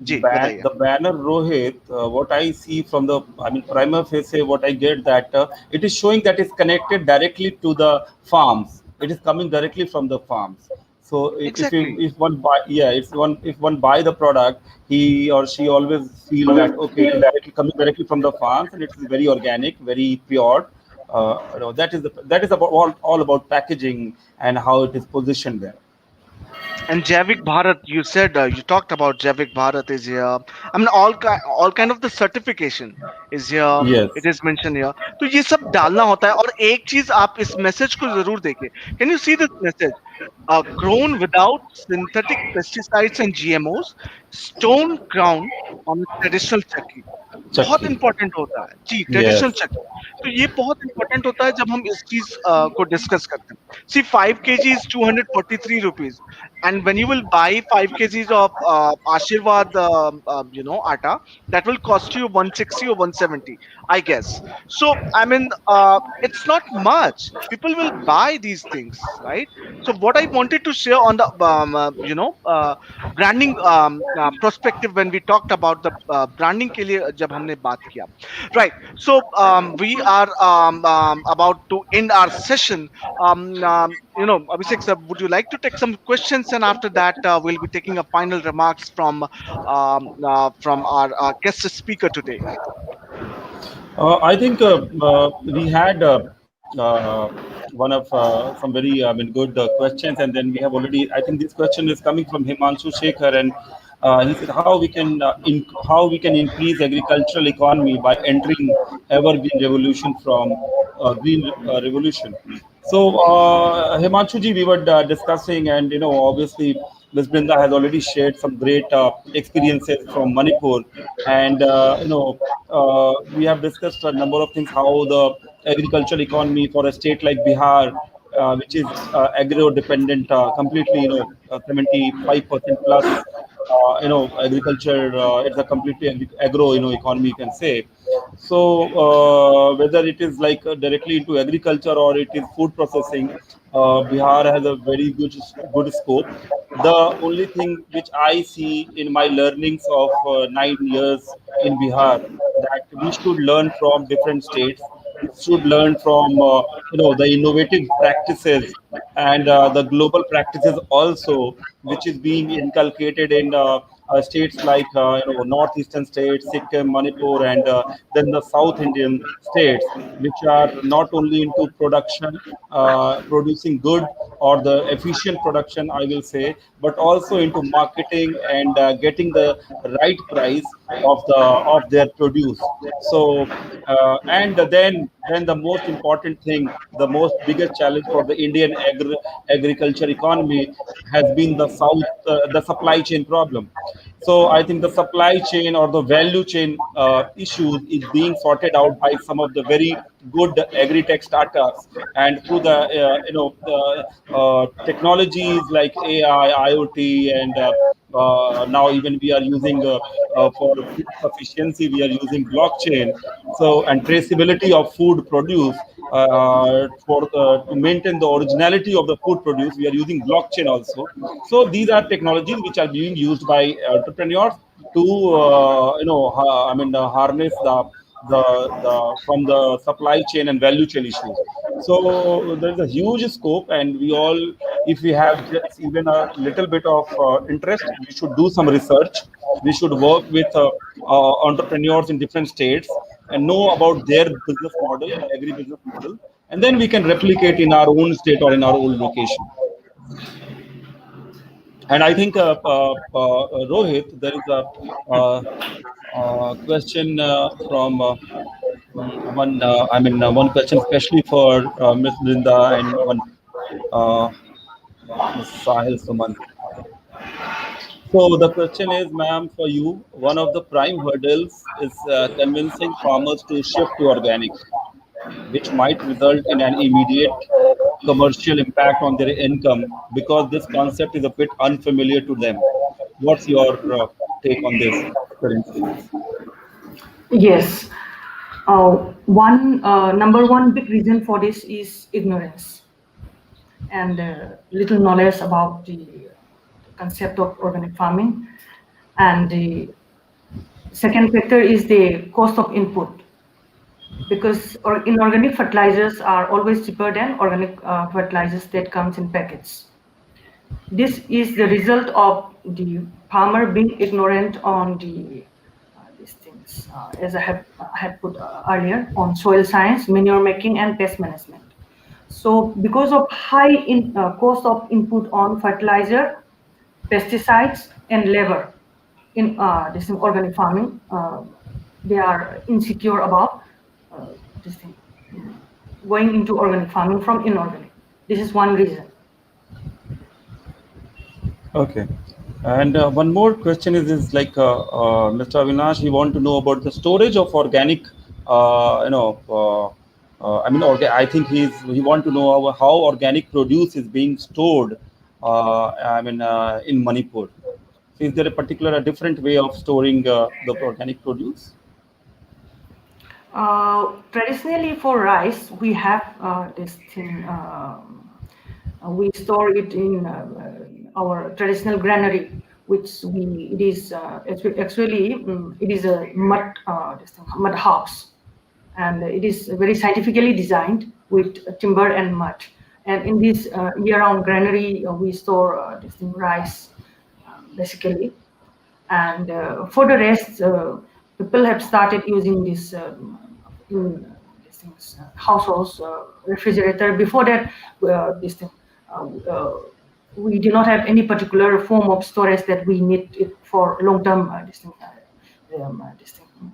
जी बताइए. the banner Rohit, what I see from the, I mean, prima facie, what I get that it is showing that it's connected directly to the farms. It is coming directly from the farms. So Exactly. if one buy, yeah, if one buy the product, he or she always feel that okay, it is directly coming directly from the farms, and it is very organic, very pure. That is about all about packaging and how it is positioned there. And Javik Bharat, you said you talked about Javik Bharat is here. I mean, all kind of the certification is here. Yes. It is mentioned here. तो ये सब डालना होता है और एक चीज आप इस मैसेज को जरूर देखिए. Can you see this message? Grown without synthetic pesticides and GMOs, stone ground on a traditional chakki. बहुत Chucky. इंपॉर्टेंट होता है जी ट्रेडिशनल Yes. चक्की. तो ये बहुत इंपॉर्टेंट होता है जब हम इस चीज को डिस्कस करते हैं. सी 5 kg is 243 rupees, and when you will buy 5 kgs of Ashirwad atta, that will cost you 160 or 170, I guess. So I mean, it's not much. People will buy these things, right? So what I wanted to share on the branding perspective, when we talked about the branding के लिए जब हमने बात किया, right? So we are about to end our session. Abhishek sir, would you like to take some questions, and after that we'll be taking a final remarks from our guest speaker today. I think we had one of some very good questions, and then we have already. I think this question is coming from Himanshu Shekhar, and he said how we can increase agricultural economy by entering evergreen revolution from green revolution. So Himanshu ji, we were discussing, and obviously Ms. Brinda has already shared some great experiences from Manipur, and we have discussed a number of things, how the agricultural economy for a state like Bihar, which is agro dependent completely, 75% plus, agriculture, it's a completely agro, economy, you can say. So whether it is like directly into agriculture or it is food processing, Bihar has a very good scope. The only thing which I see in my learnings of 9 years in Bihar, that we should learn from different states. We should learn from the innovative practices and the global practices also, which is being inculcated in states like northeastern states, Sikkim, Manipur, and then the South Indian states, which are not only into production, producing good or the efficient production, I will say, but also into marketing and getting the right price of their produce. So and then the most important thing, the most biggest challenge for the Indian agriculture economy has been the supply chain problem. So I think the supply chain or the value chain issues is being sorted out by some of the very good agri-tech startups, and through the technologies like AI, IoT, and now even we are using for food sufficiency, we are using blockchain. So and traceability of food produce, for to maintain the originality of the food produce, we are using blockchain also. So these are technologies which are being used by entrepreneurs to harness the from the supply chain and value chain issues. So there's a huge scope, and we all, if we have just even a little bit of interest, we should do some research. We should work with entrepreneurs in different states and know about their business model, agri business model, and then we can replicate in our own state or in our own location. And I think, Rohit, there is a question from one. One question especially for Ms. Brinda and one uh, Ms. Sahil Suman. So the question is, ma'am, for you, one of the prime hurdles is convincing farmers to shift to organic, which might result in an immediate commercial impact on their income, because this concept is a bit unfamiliar to them. What's your take on this currently? Yes. Number one big reason for this is ignorance and little knowledge about the concept of organic farming. And the second factor is the cost of input, because inorganic fertilizers are always cheaper than organic fertilizers that comes in packets. This is the result of the farmer being ignorant on these things, as I have had put earlier, on soil science, manure making, and pest management. So, because of high cost of input on fertilizer, pesticides and labor in this thing, organic farming. They are insecure about uh, this thing, going into organic farming from inorganic. This is one reason. Okay. And one more question is like Mr. Avinash, he want to know about the storage of organic, I mean, I think he want to know how organic produce is being stored, in Manipur. So is there a particular, a different way of storing the organic produce? Traditionally, for rice, we have this thing. We store it in our traditional granary, which it is actually it is a mud this thing, mud house, and it is very scientifically designed with timber and mud. And in this year-round granary, we store this thing, rice, basically. And for the rest, people have started using this in these things, households, refrigerator. Before that, this thing, uh, uh, we do not have any particular form of storage that we need it for long-term this thing,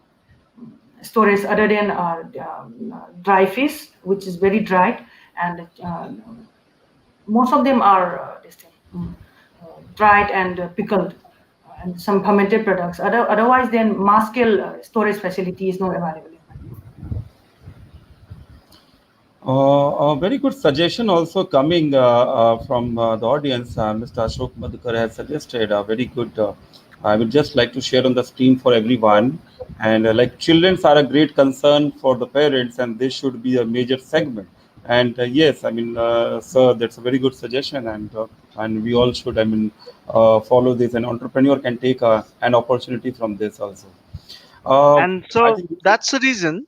storage other than dry fish, which is very dried, and most of them are this thing, dried and pickled, and some fermented products. Otherwise, then mass scale storage facility is not available. A very good suggestion also coming from the audience. Mr. Ashok Madhukar has suggested a very good. I would just like to share on the screen for everyone. And like children are a great concern for the parents, and this should be a major segment. And yes, I mean, sir, that's a very good suggestion, and we all should, follow this. An entrepreneur can take an opportunity from this also. And I so think. that's the reason.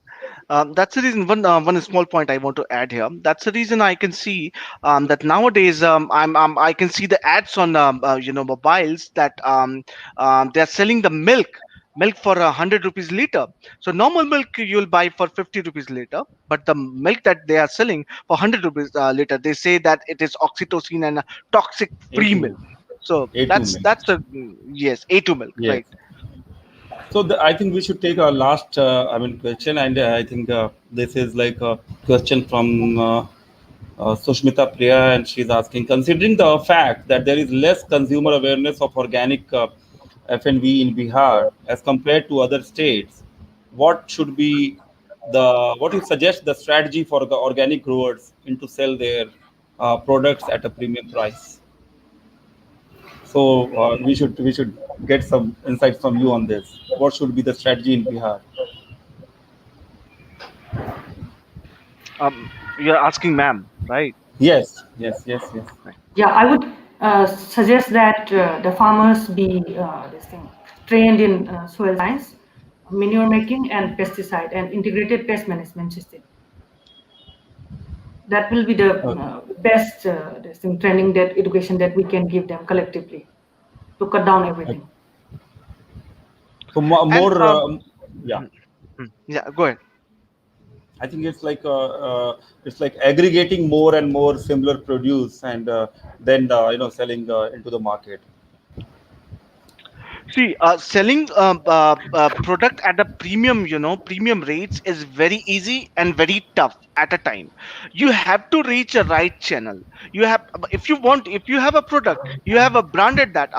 That's the reason. One small point I want to add here. That's the reason I can see that nowadays I can see the ads on mobiles that they're selling the milk for 100 rupees liter. So normal milk you'll buy for 50 rupees liter, but the milk that they are selling for 100 rupees liter, they say that it is oxytocin and toxic free A2, milk. So A2 that's milk. that's a yes, A2 milk, Yes. right? So I think we should take our last, question, and I think this is like a question from Sushmita Priya, and she's asking, considering the fact that there is less consumer awareness of organic FNV in Bihar as compared to other states, what should be what you suggest the strategy for the organic growers into sell their products at a premium price? So we should get some insights from you on this. What should be the strategy in Bihar? You're asking, ma'am, right? Yes, yes, yes, yes. Yeah, I would suggest that the farmers be this thing, trained in soil science, manure making, and pesticide and integrated pest management system. That will be the Okay. best this thing, training, that education that we can give them collectively to cut down Okay. everything. So And more, yeah. yeah, go ahead. I think it's like aggregating more and more similar produce, and then selling into the market. See, selling product at a premium, premium rates is very easy and very tough at a time. You have to reach a right channel. You have, if you have a product, you have a branded that.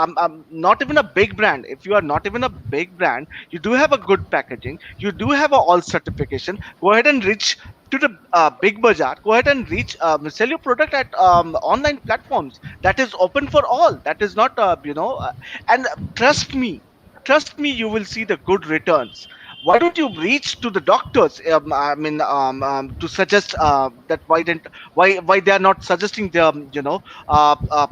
Not even a big brand. If you are not even a big brand, you do have a good packaging. You do have a all certification. Go ahead and reach to the big bazaar. Go ahead and reach, sell your product at online platforms. That is open for all. That is not, and trust me, you will see the good returns. Why don't you reach to the doctors, to suggest that why they are not suggesting the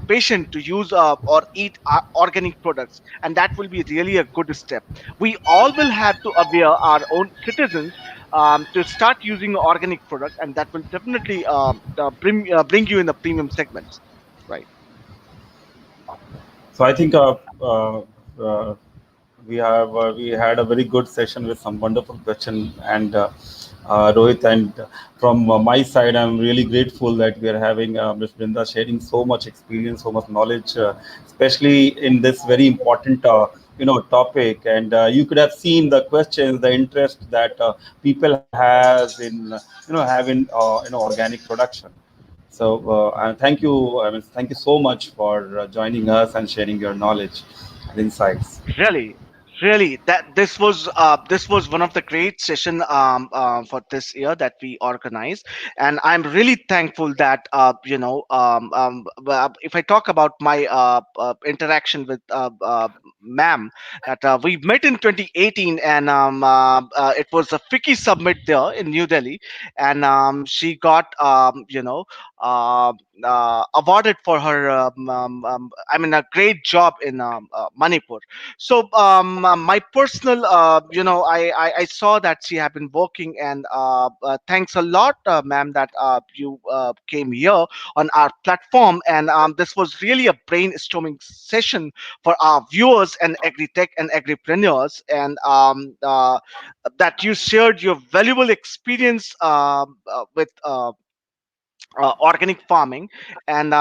patient to use or eat organic products, and that will be really a good step. We all will have to aware our own citizens to start using organic product, and that will definitely bring you in the premium segments, right? So I think uh, we had a very good session with some wonderful question, and Rohit. And from my side, I'm really grateful that we are having Ms. Brinda sharing so much experience, so much knowledge, especially in this very important, topic. And you could have seen the questions, the interest that people has in, having, organic production. So, and thank you. I mean, thank you so much for joining us and sharing your knowledge and insights. Really, really, that this was one of the great session for this year that we organized, and I'm really thankful that if I talk about my interaction with ma'am, that we met in 2018, and it was a FICCI summit there in New Delhi, and she got awarded for her I mean a great job in Manipur. So my personal I saw that she had been working, and thanks a lot, ma'am, that you came here on our platform, and this was really a brainstorming session for our viewers and agri-tech and agripreneurs, and that you shared your valuable experience with organic farming, and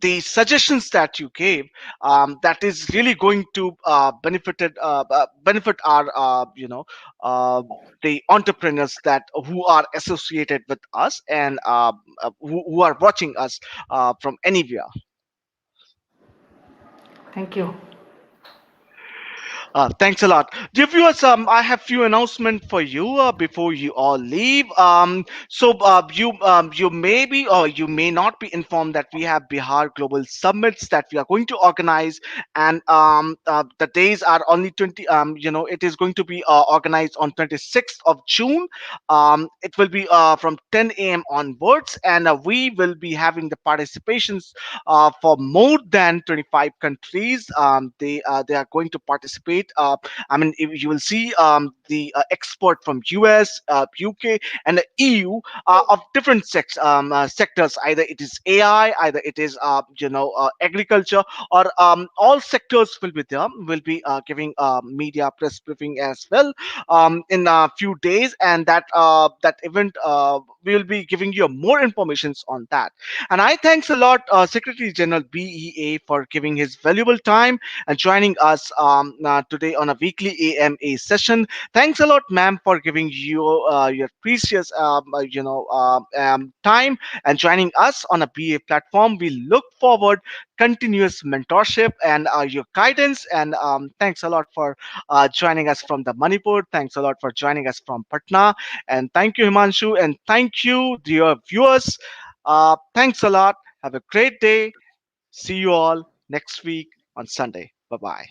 the suggestions that you gave, that is really going to benefit our the entrepreneurs that who are associated with us, and who are watching us from anywhere. Thank you. Thanks a lot. Dear viewers, I have few announcements for you before you all leave. You may be or you may not be informed that we have Bihar Global Summits that we are going to organize, and the days are only 20. It is going to be organized on 26th of June. It will be from 10 a.m. onwards, and we will be having the participations for more than 25 countries. They are going to participate. I mean, if you will see the export from US, UK, and the EU of different sectors. Either it is AI, either it is agriculture, or all sectors will be there. Will be giving media press briefing as well in a few days, and that event we will be giving you more informations on that. And I thanks a lot, Secretary General BEA, for giving his valuable time and joining us today on a weekly AMA session. Thanks a lot, ma'am, for giving your precious time and joining us on a BA platform. We look forward continuous mentorship and your guidance. And thanks a lot for joining us from the Manipur. Thanks a lot for joining us from Patna. And thank you, Himanshu. And thank you, dear viewers. Thanks a lot. Have a great day. See you all next week on Sunday. Bye bye.